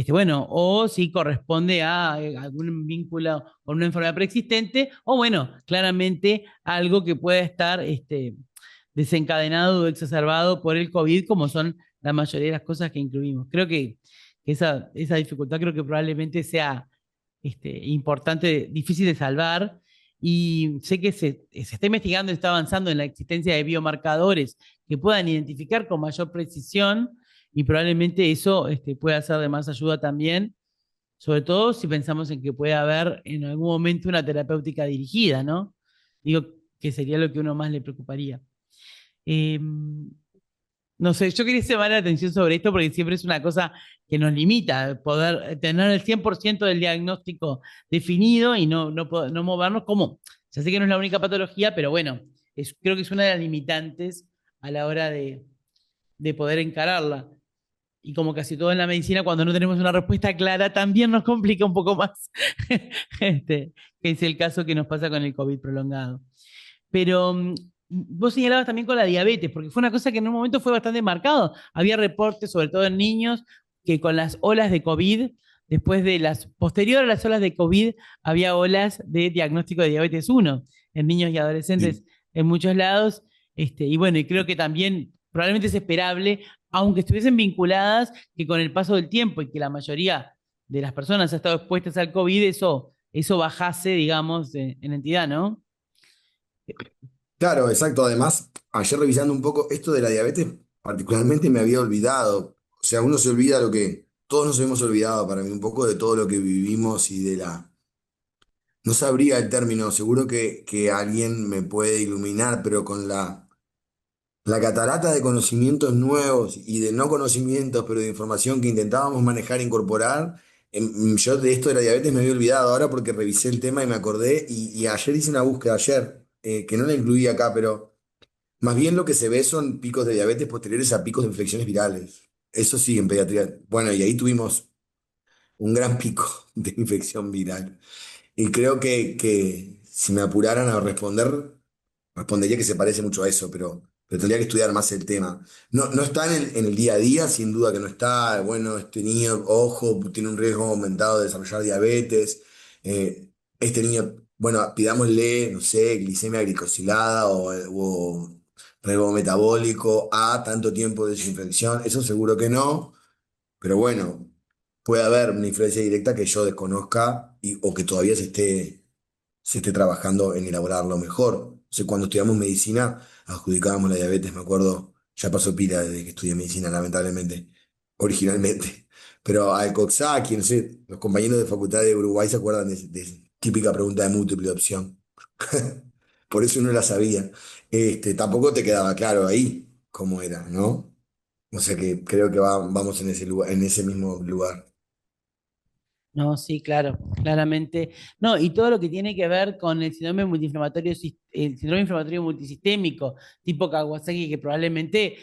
bueno, o si corresponde a algún vínculo con una enfermedad preexistente, o bueno, claramente algo que pueda estar desencadenado o exacerbado por el COVID, como son la mayoría de las cosas que incluimos. Creo que esa dificultad creo que probablemente sea importante, difícil de salvar. Y sé que se está investigando y está avanzando en la existencia de biomarcadores que puedan identificar con mayor precisión y probablemente eso pueda ser de más ayuda también, sobre todo si pensamos en que puede haber en algún momento una terapéutica dirigida, ¿no? Digo que sería lo que uno más le preocuparía. Eh, no sé, yo quería llamar la atención sobre esto porque siempre es una cosa que nos limita, poder tener el 100% del diagnóstico definido y no movernos como, ya sé que no es la única patología, pero bueno, creo que es una de las limitantes a la hora de poder encararla. Y como casi todo en la medicina, cuando no tenemos una respuesta clara, también nos complica un poco más, que es el caso que nos pasa con el COVID prolongado. Pero vos señalabas también con la diabetes, porque fue una cosa que en un momento fue bastante marcado. Había reportes, sobre todo en niños, que con las olas de COVID, posterior a las olas de COVID, había olas de diagnóstico de diabetes 1 en niños y sí. adolescentes en muchos lados. Y bueno, y creo que también probablemente es esperable, aunque estuviesen vinculadas, que con el paso del tiempo y que la mayoría de las personas ha estado expuestas al COVID, eso bajase, digamos, en entidad, ¿no? Claro, exacto. Además, ayer revisando un poco esto de la diabetes, particularmente me había olvidado. O sea, uno se olvida lo que todos nos hemos olvidado para mí, un poco de todo lo que vivimos y de la... No sabría el término, seguro que alguien me puede iluminar, pero con la catarata de conocimientos nuevos y de no conocimientos, pero de información que intentábamos manejar e incorporar, yo de esto de la diabetes me había olvidado ahora porque revisé el tema y me acordé y ayer hice una búsqueda ayer, que no la incluí acá, pero... Más bien lo que se ve son picos de diabetes posteriores a picos de infecciones virales. Eso sí, en pediatría. Bueno, y ahí tuvimos un gran pico de infección viral. Y creo que si me apuraran a responder, respondería que se parece mucho a eso, pero tendría que estudiar más el tema. No, no está en el día a día, sin duda que no está. Bueno, este niño, ojo, tiene un riesgo aumentado de desarrollar diabetes. Este niño, bueno, pidámosle, no sé, glicemia glicosilada o riesgo metabólico a tanto tiempo de desinfección. Eso seguro que no, pero bueno, puede haber una influencia directa que yo desconozca o que todavía se esté trabajando en elaborarlo mejor. O sea, cuando estudiamos medicina, adjudicábamos la diabetes, me acuerdo, ya pasó pila desde que estudié medicina, lamentablemente, originalmente. Pero al Coxsackie, no sé, los compañeros de facultad de Uruguay se acuerdan de típica pregunta de múltiple opción. Por eso no la sabía. Tampoco te quedaba claro ahí cómo era, ¿no? O sea que creo que vamos en ese lugar, en ese mismo lugar. No, sí, claro, claramente. No, y todo lo que tiene que ver con el síndrome inflamatorio multisistémico, tipo Kawasaki, que probablemente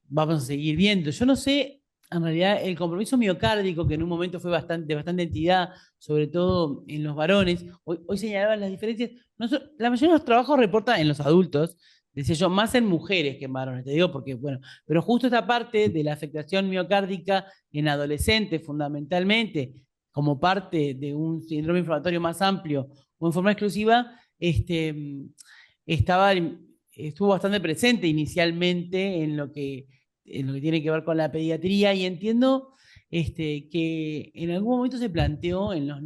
vamos a seguir viendo. Yo no sé, en realidad, el compromiso miocárdico, que en un momento fue de bastante entidad, sobre todo en los varones, hoy señalaban las diferencias. La mayoría de los trabajos reporta en los adultos, decía yo, más en mujeres que en varones, te digo porque, bueno, pero justo esta parte de la afectación miocárdica en adolescentes, fundamentalmente, como parte de un síndrome inflamatorio más amplio o en forma exclusiva, estaba estuvo bastante presente inicialmente en lo que tiene que ver con la pediatría y entiendo que en algún momento se planteó en los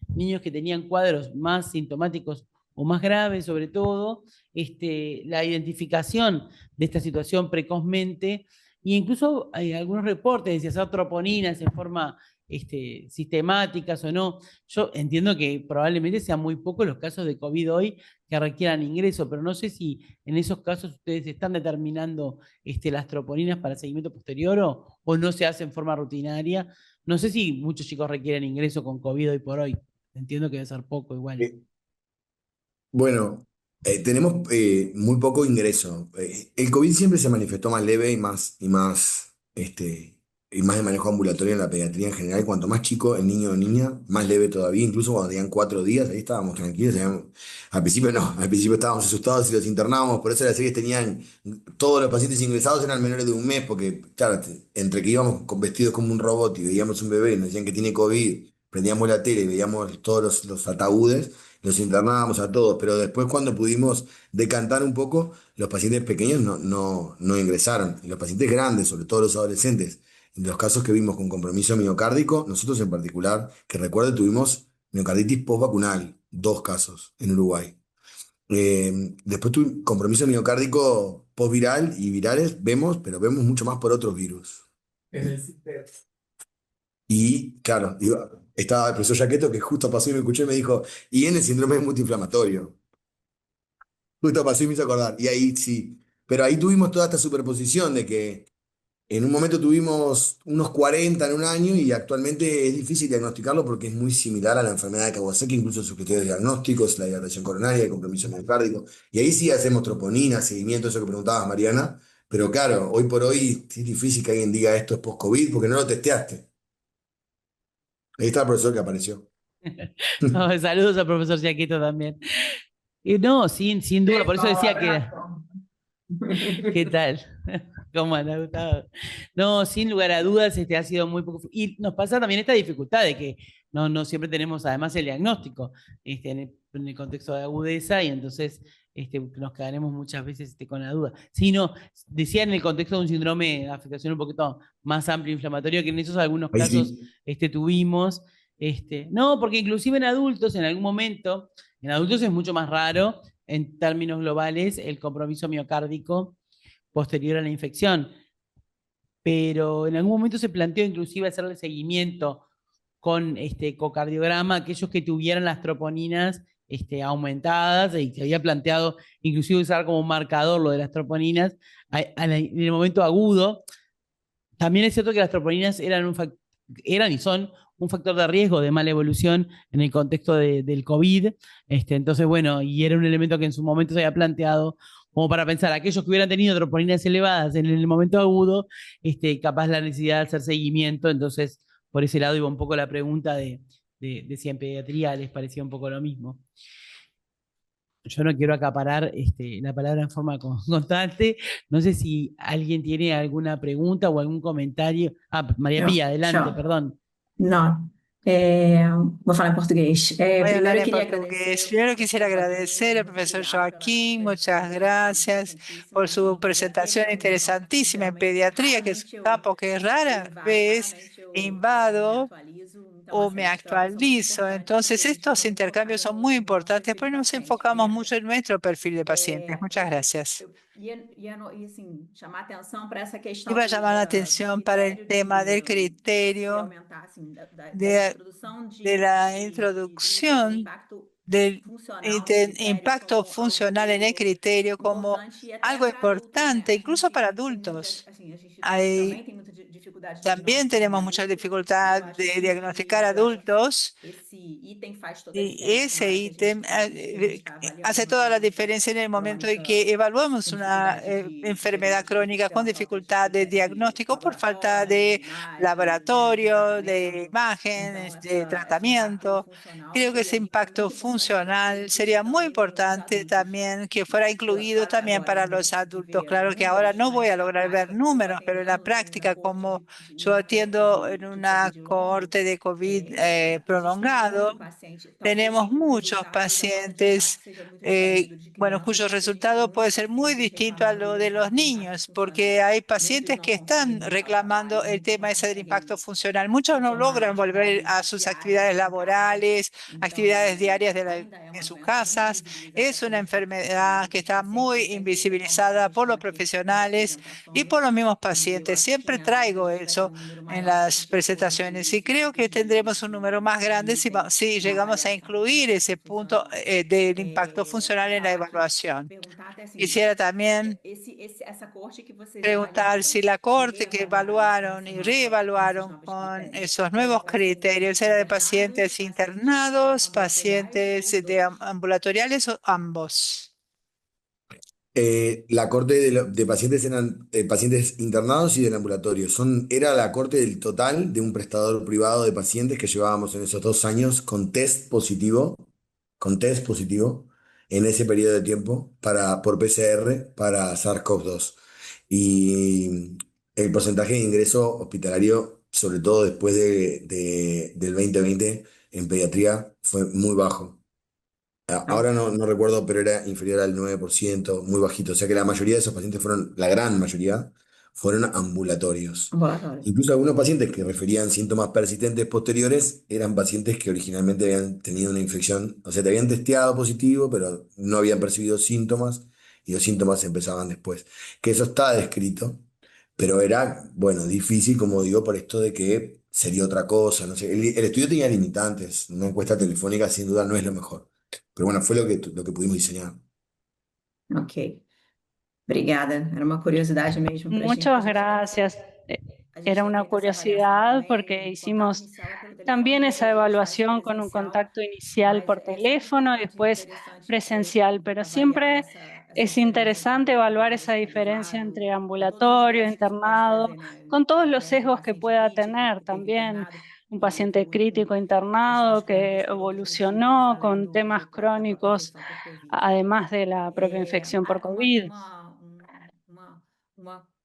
niños que tenían cuadros más sintomáticos o más graves, sobre todo, la identificación de esta situación precozmente, e incluso hay algunos reportes de hacer troponinas en forma sistemáticas o no. Yo entiendo que probablemente sean muy pocos los casos de COVID hoy que requieran ingreso, pero no sé si en esos casos ustedes están determinando las troponinas para seguimiento posterior o no se hace en forma rutinaria. No sé si muchos chicos requieren ingreso con COVID hoy por hoy. Entiendo que debe ser poco igual. Eh, Bueno, tenemos muy poco ingreso. El COVID siempre se manifestó más leve y más de manejo ambulatorio en la pediatría en general. Cuanto más chico el niño o niña, más leve todavía. Incluso cuando tenían 4 días, ahí estábamos tranquilos. Al principio no, al principio estábamos asustados y los internábamos. Por eso las series tenían, todos los pacientes ingresados eran menores de un mes, porque claro, entre que íbamos vestidos como un robot y veíamos un bebé y nos decían que tiene COVID, prendíamos la tele y veíamos todos los ataúdes. Los internábamos a todos, pero después cuando pudimos decantar un poco, los pacientes pequeños no ingresaron. Y los pacientes grandes, sobre todo los adolescentes, en los casos que vimos con compromiso miocárdico, nosotros en particular, que recuerdo, tuvimos miocarditis postvacunal, 2 casos en Uruguay. Después tuvimos compromiso miocárdico postviral y virales, pero vemos mucho más por otros virus. Y claro, estaba el profesor Yaqueto que justo pasó y me escuchó y me dijo, y en el síndrome multiinflamatorio. Justo pasó y me hizo acordar. Y ahí sí. Pero ahí tuvimos toda esta superposición de que en un momento tuvimos unos 40 en un año y actualmente es difícil diagnosticarlo porque es muy similar a la enfermedad de Kawasaki, incluso en sus criterios diagnósticos, la dilatación coronaria, el compromiso miocárdico. Y ahí sí hacemos troponina, seguimiento, eso que preguntabas, Mariana. Pero claro, hoy por hoy es difícil que alguien diga esto es post-COVID porque no lo testeaste. Ahí está el profesor que apareció. Oh, saludos al profesor Giaquito también. No, sin duda, por eso decía que era. ¿Qué tal? ¿Cómo anda, Gustavo? No, sin lugar a dudas, ha sido muy poco. Y nos pasa también esta dificultad de que no siempre tenemos además el diagnóstico en el contexto de agudeza y entonces nos quedaremos muchas veces con la duda. Sí, no, decía en el contexto de un síndrome de afectación un poquito más amplio inflamatorio, que en esos algunos Ahí casos sí. tuvimos. No, porque inclusive en adultos, en algún momento, en adultos es mucho más raro en términos globales el compromiso miocárdico posterior a la infección, pero en algún momento se planteó inclusive hacerle seguimiento con este ecocardiograma a aquellos que tuvieran las troponinas aumentadas y se había planteado inclusive usar como marcador lo de las troponinas en el momento agudo. También es cierto que las troponinas eran y son un factor de riesgo de mala evolución en el contexto del COVID. Entonces, bueno, y era un elemento que en su momento se había planteado como para pensar, aquellos que hubieran tenido troponinas elevadas en el momento agudo, capaz la necesidad de hacer seguimiento. Entonces, por ese lado iba un poco la pregunta de si en pediatría les parecía un poco lo mismo. Yo no quiero acaparar la palabra en forma constante. No sé si alguien tiene alguna pregunta o algún comentario. Ah, María Pía, adelante, Show. perdón. Não. Vou falar em português. Voy a Primeiro hablar eu en queria agradecer portugués. ao Primero professor quisiera agradecer al Joaquim, muito profesor obrigada pela Joaquín, muchas palestra gracias por interessantíssima su em pediatria, presentación que é um campo que interesantísima en realmente pediatría, que es raramente un campo que vez raramente eu me invado atualizo, então o assim, me as trocas são muito actualizo. importantes porque Entonces, a gente estos não focar intercambios son muy no importantes, perfil pues de nos paciente enfocamos pediatra. mucho en nuestro perfil de pacientes. É, Muchas gracias. eu ia assim, chamar atenção para essa questão Iba a llamar la do atención para el critério tema del de se criterio aumentar, assim, dessa de, introdução de la de introducción impacto del funcional no critério impacto como funcional en el algo criterio como importante e até algo para adultos, né? importante, incluso para A gente tem muita, adultos. assim, a gente também Hay, tem muita dificuldade de también diagnóstico em tenemos mucha adulto, e eu dificultad acho de que diagnosticar adultos ese ítem faz toda a y diferença na ese hora ítem que a gente está avaliando hace uma toda la doença diferencia en el momento en crônica que evaluamos com una dificuldade de enfermedad crónica identificação, con falta dificultad de de teste diagnóstico por falta laboratório, de de imagem, né, de laboratorio, de tratamento. imágenes, Então, de esse impacto tratamiento. funcional Creo que ese seria impacto muito importante para ser funcional incluído sería muy também para os importante adultos. también que fuera incluido Claro que también agora eu para não vou los conseguir adultos. ver Claro que ahora números, no voy mas a na lograr ver prática, como eu estou números, pero en la atendendo um práctica, recorte como de yo uma coorte atiendo en de una COVID longo, cohorte de COVID a gente tem muito prolongado, paciente, talvez tenemos o muchos resultado da prova de pacientes, diagnóstico seja muito diferente do de bueno, crianças, cuyo porque a gente tem resultado puede muitos ser muy pacientes distinto a reclamando lo do de los impacto niños, porque funcional. hay Muitos pacientes não que están conseguem voltar ao reclamando trabalho, el muitos tema não ese del impacto conseguem funcional. Muchos no retornar logran às volver a atividades sus diárias actividades em casa. laborales, Então, actividades diarias de en sus casas. Es una enfermedad que está muy invisibilizada por los profesionales y por los mismos pacientes. Siempre traigo eso en las presentaciones y creo que tendremos un número más grande si llegamos a incluir ese punto del impacto funcional en la evaluación. Quisiera también preguntar si la corte que evaluaron y reevaluaron con esos nuevos criterios era de pacientes internados, pacientes ambulatoriales o ambos. La corte de pacientes eran pacientes internados y del ambulatorio. Era la corte del total de un prestador privado de pacientes que llevábamos en esos 2 años con test positivo en ese periodo de tiempo por PCR para SARS-CoV-2. Y el porcentaje de ingreso hospitalario, sobre todo después del 2020 en pediatría, fue muy bajo. Ahora no recuerdo, pero era inferior al 9%, muy bajito. O sea que la mayoría de esos pacientes la gran mayoría, fueron ambulatorios. Ambulatório. Incluso algunos pacientes que referían síntomas persistentes posteriores eran pacientes que originalmente habían tenido una infección, o sea, te habían testeado positivo, pero no habían percibido síntomas y los síntomas empezaban después. Que eso está descrito, pero era, bueno, difícil, como digo, por esto de que sería otra cosa. No sé, el estudio tenía limitantes, una encuesta telefónica sin duda no es lo mejor. Pero bueno, fue lo que pudimos diseñar. Ok. Obrigada. Era uma curiosidade mesmo para a gente. Muchas gracias. Era una curiosidad porque hicimos también esa evaluación con un contacto inicial por teléfono y después presencial, pero siempre es interesante evaluar esa diferencia entre ambulatorio, internado, con todos los sesgos que pueda tener también. Un paciente crítico internado que evolucionó con temas crónicos, además de la propia infección por COVID.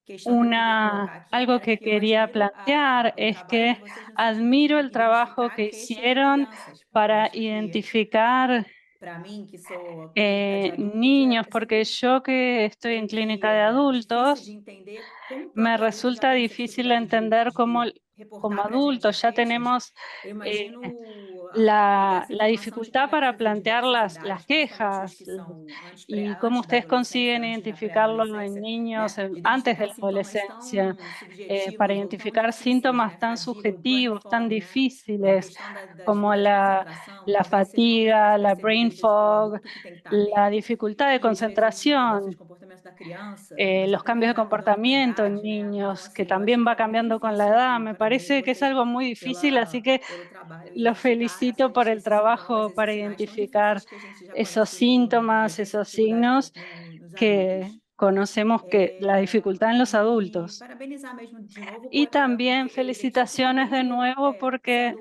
Questão que eu queria colocar aqui Algo era que que eu quería admiro plantear o es trabalho de que vocês no sentido admiro de el trabajo identificar que queixas de hicieron crianças, porque eu para acho que, identificar para mim, que sou clínica de adultos, niños, é porque sempre yo que estoy en meio que clínica de difícil de adultos, entender como o me próprio adulto já resulta tem essa difícil dificuldade entender cómo de como reportar para a gente as adultos ya queixas. tenemos Eu eh, imagino pegar la essa informação de dificultad como é que para essas plantear diversas las idades, principalmente os quejas que são y cómo antes da ustedes adolescência, consiguen antes da identificarlo en pré-adolescência, niños né, de antes de identificar la sintomas adolescencia, tão para subjetivos ou tão identificar difíceis, síntomas né, tan fadiga, o brain subjetivos, tan fog, né, a difíciles, questão das como dificuldades de concentração, la talvez seja tão mais fatiga, la brain percebido pelo fog, adulto que tem que estar la atento, dificultad de que às vezes as mudanças de concentración, comportamento da criança, los cambios de também vai mudando com a comportamiento en idade, né? Então, niños, que assim, eu acho también que va é muito cambiando con la edad. difícil, Me parabenizo parece que es vocês algo muy difícil, así que pelo trabalho, los identificar felicito por el esses sintomas, trabajo esses para sinais tão identificar difíceis que a gente já esos conhece e síntomas, tem essa esos dificuldade signos nos que adultos. conocemos que la dificultad en los E adultos. parabenizar mesmo de novo Y porque también eu identifico felicitaciones de realmente nuevo sendo porque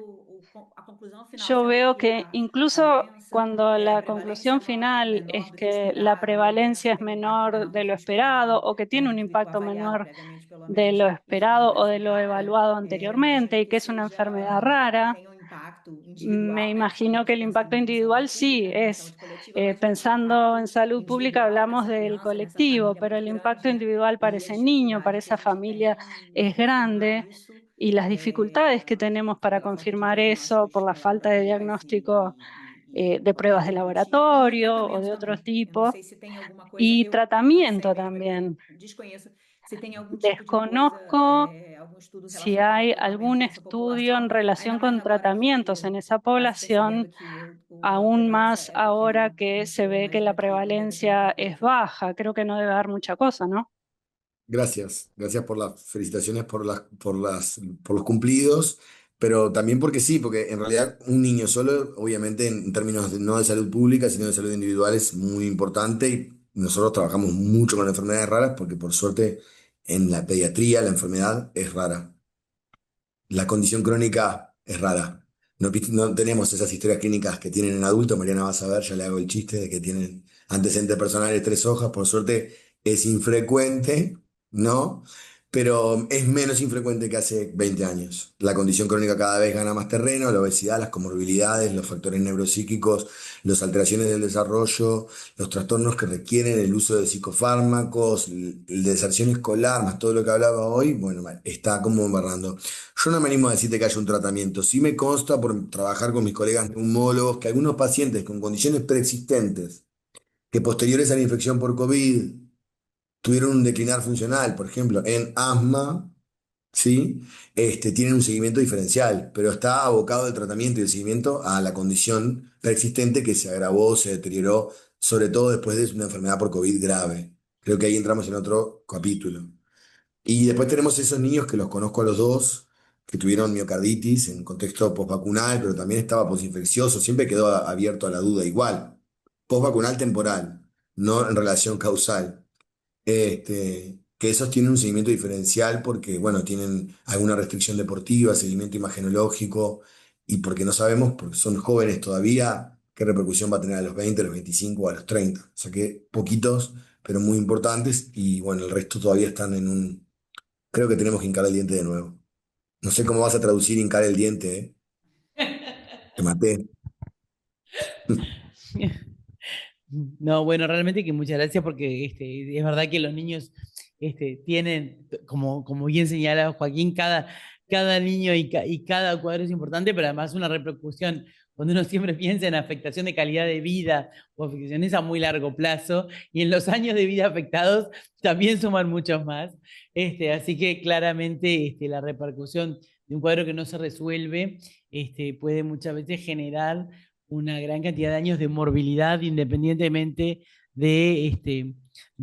a conclusão final yo sendo veo que que a incluso doença, cuando a la prevalência conclusión final menor es do que o que la esperado, ou a doença prevalencia es tem um impacto menor menor do de que lo o esperado esperado, o que tiene né, un do que o impacto avaliado menor previamente, pelo de menos lo isso é uma esperado o de doença lo rara, evaluado imagino anteriormente y que que es una seja enfermedad que rara. tenha um impacto Me individual, né, porque quando a imagino que gente el pensa impacto em saúde individual sí pública, né, em es, saúde coletiva, mas vai ter um pensando en impacto salud pública individual hablamos nessa del criança, nessa colectivo, família pero muito el impacto grande, né? individual para E a ese niño, para dificuldade que a esa gente familia tem em es confirmar grande isso, y las dificultades que tenemos para pela falta de confirmar eso, por diagnósticos la falta de laboratoriais diagnóstico e de falta pruebas de de diagnóstico e não laboratorio o tratamento de otro também. Eu não tipo, sei se tem alguma coisa, y eu não sei tratamiento mesmo, eu también. desconheço se tem algum tipo de coisa, Desconozco algum estudo si relacionado ao hay tratamento algún nessa estudio população, en ainda relación mais con agora tratamientos que en esa está se percebendo población, que a aún prevalência más é ahora pequena, que se então ve que la imagino que não deva ter muita prevalencia es coisa. baja. Creo que no debe haber mucha cosa, ¿no? Gracias por las felicitaciones, por los cumplidos, pero también porque sí, porque en realidad un niño solo, obviamente en términos no de salud pública, sino de salud individual, es muy importante y nosotros trabajamos mucho con enfermedades raras porque por suerte en la pediatría la enfermedad es rara. La condición crónica es rara. No tenemos esas historias clínicas que tienen en adultos. Mariana va a saber, ya le hago el chiste de que tienen antecedentes personales 3 hojas. Por suerte es infrecuente, ¿no? pero es menos infrecuente que hace 20 años. La condición crónica cada vez gana más terreno, la obesidad, las comorbilidades, los factores neuropsíquicos, las alteraciones del desarrollo, los trastornos que requieren el uso de psicofármacos, el de deserción escolar, más todo lo que hablaba hoy, bueno, está como embarrando. Yo no me animo a decirte que haya un tratamiento. Sí me consta por trabajar con mis colegas neumólogos que algunos pacientes con condiciones preexistentes que posteriores a la infección por COVID tuvieron un declinar funcional, por ejemplo, en asma, ¿sí? Tienen un seguimiento diferencial, pero está abocado el tratamiento y el seguimiento a la condición preexistente que se agravó, se deterioró, sobre todo después de una enfermedad por COVID grave. Creo que ahí entramos en otro capítulo. Y después tenemos esos niños que los conozco a los dos, que tuvieron miocarditis en contexto postvacunal, pero también estaba posinfeccioso, siempre quedó abierto a la duda, igual, postvacunal temporal, no en relación causal. Que esos tienen un seguimiento diferencial porque, bueno, tienen alguna restricción deportiva, seguimiento imagenológico, y porque no sabemos, porque son jóvenes todavía, qué repercusión va a tener a los 20, a los 25 o a los 30. O sea que poquitos, pero muy importantes, y bueno, el resto todavía están en un... Creo que tenemos que hincar el diente de nuevo. No sé cómo vas a traducir hincar el diente, ¿eh? Te maté. No, bueno, realmente que muchas gracias porque es verdad que los niños tienen, como bien señalaba Joaquín, cada niño y cada cuadro es importante, pero además una repercusión, cuando uno siempre piensa en afectación de calidad de vida o afectaciones a muy largo plazo, y en los años de vida afectados también suman muchos más. Así que claramente la repercusión de un cuadro que no se resuelve puede muchas veces generar una gran cantidad de años de morbilidad, independientemente de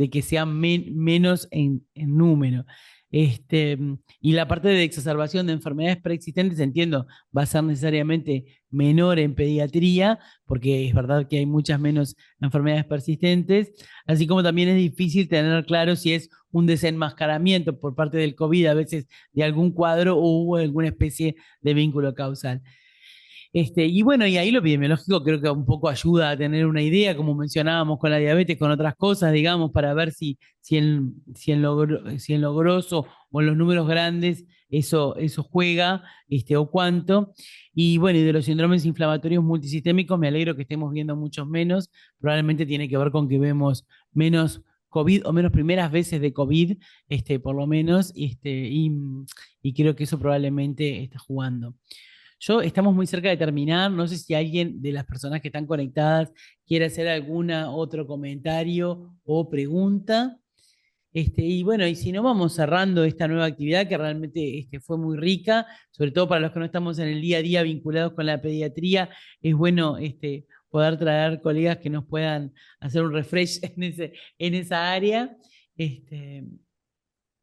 que sean menos en número. Y la parte de exacerbación de enfermedades preexistentes, entiendo, va a ser necesariamente menor en pediatría, porque es verdad que hay muchas menos enfermedades persistentes, así como también es difícil tener claro si es un desenmascaramiento por parte del COVID, a veces de algún cuadro, o hubo alguna especie de vínculo causal. Y bueno, y ahí lo epidemiológico creo que un poco ayuda a tener una idea, como mencionábamos con la diabetes, con otras cosas, digamos, para ver si en lo grosso o en los números grandes eso juega, o cuánto. Y bueno, y de los síndromes inflamatorios multisistémicos, me alegro que estemos viendo muchos menos. Probablemente tiene que ver con que vemos menos COVID o menos primeras veces de COVID, por lo menos, y creo que eso probablemente está jugando. Estamos muy cerca de terminar. No sé si alguien de las personas que están conectadas quiere hacer alguna otro comentario o pregunta. Y bueno, y si no, vamos cerrando esta nueva actividad que realmente fue muy rica, sobre todo para los que no estamos en el día a día vinculados con la pediatría. Es bueno poder traer colegas que nos puedan hacer un refresh en esa área. Este,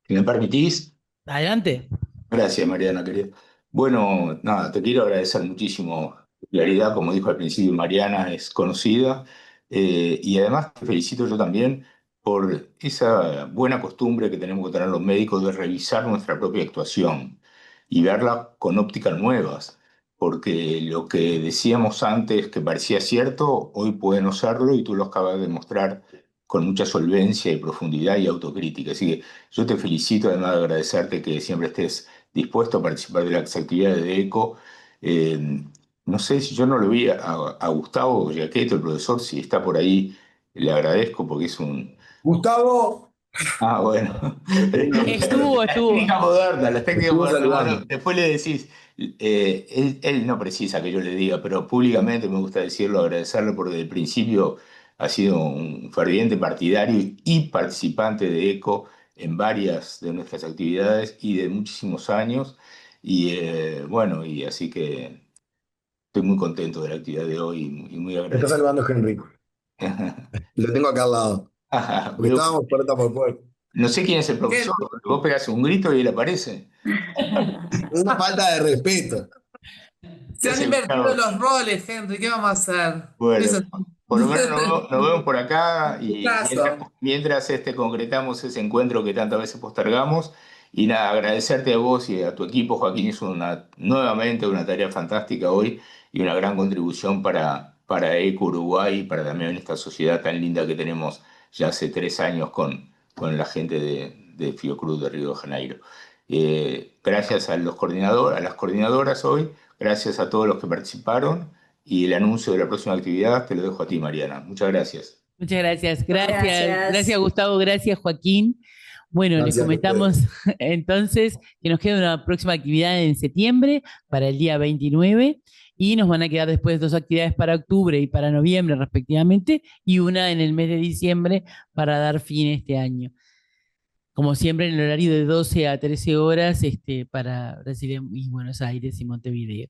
Si me permitís, Adelante. gracias, Mariana, querida. Bueno, nada, te quiero agradecer muchísimo. Claridad, como dijo al principio Mariana, es conocida. Y además te felicito yo también por esa buena costumbre que tenemos que tener los médicos de revisar nuestra propia actuación y verla con ópticas nuevas. Porque lo que decíamos antes que parecía cierto, hoy puede no serlo y tú lo acabas de demostrar con mucha solvencia y profundidad y autocrítica. Así que yo te felicito, además de agradecerte que siempre estés dispuesto a participar de las actividades de ECO. Eh, no sé si yo no lo vi a Gustavo Giacchetto, el profesor, si está por ahí, le agradezco porque es un... Gustavo, Ah, bueno. Estuvo, La estuvo. técnica moderna, la técnica estuvo moderna. Bueno, saludando. después le decís, él no precisa que yo le diga, pero públicamente me gusta decirlo, agradecerle porque desde el principio ha sido un ferviente partidario y participante de ECO en varias de nuestras actividades y de muchísimos años. Y bueno, y así que estoy muy contento de la actividad de hoy y muy Me está agradecido. saludando Henry. Lo tengo acá al lado. Porque Veo estábamos puerta por puerta. no sé quién es el profesor, vos pegás un grito y él aparece. Una falta de respeto. Se han Se invertido buscaba. los roles, Henry, ¿qué vamos a hacer? Bueno, Eso es por lo menos nos vemos por acá tu y mientras, caso. mientras concretamos ese encuentro que tantas veces postergamos. Y nada, agradecerte a vos y a tu equipo, Joaquín, hizo nuevamente una tarea fantástica hoy y una gran contribución para ECO Uruguay y para también esta sociedad tan linda que tenemos ya hace 3 años con la gente de Fiocruz de Río de Janeiro. Gracias a los coordinadores, a las coordinadoras hoy, gracias a todos los que participaron y el anuncio de la próxima actividad te lo dejo a ti, Mariana. Muchas gracias. Muchas gracias. Gracias. Gracias, Gustavo. Gracias, Joaquín. Bueno, les Gracias a comentamos ustedes. entonces que nos queda una próxima actividad en septiembre para el día 29 y nos van a quedar después 2 actividades para octubre y para noviembre respectivamente y una en el mes de diciembre para dar fin a este año. Como siempre en el horario de 12 a 13 horas para Brasil y Buenos Aires y Montevideo.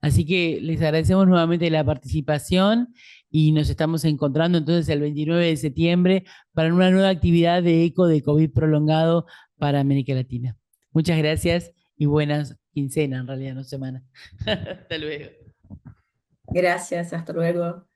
Así que les agradecemos nuevamente la participación y nos estamos encontrando entonces el 29 de septiembre para una nueva actividad de eco de COVID prolongado para América Latina. Muchas gracias y buenas quincenas, en realidad no semanas. Hasta luego. Gracias, hasta luego.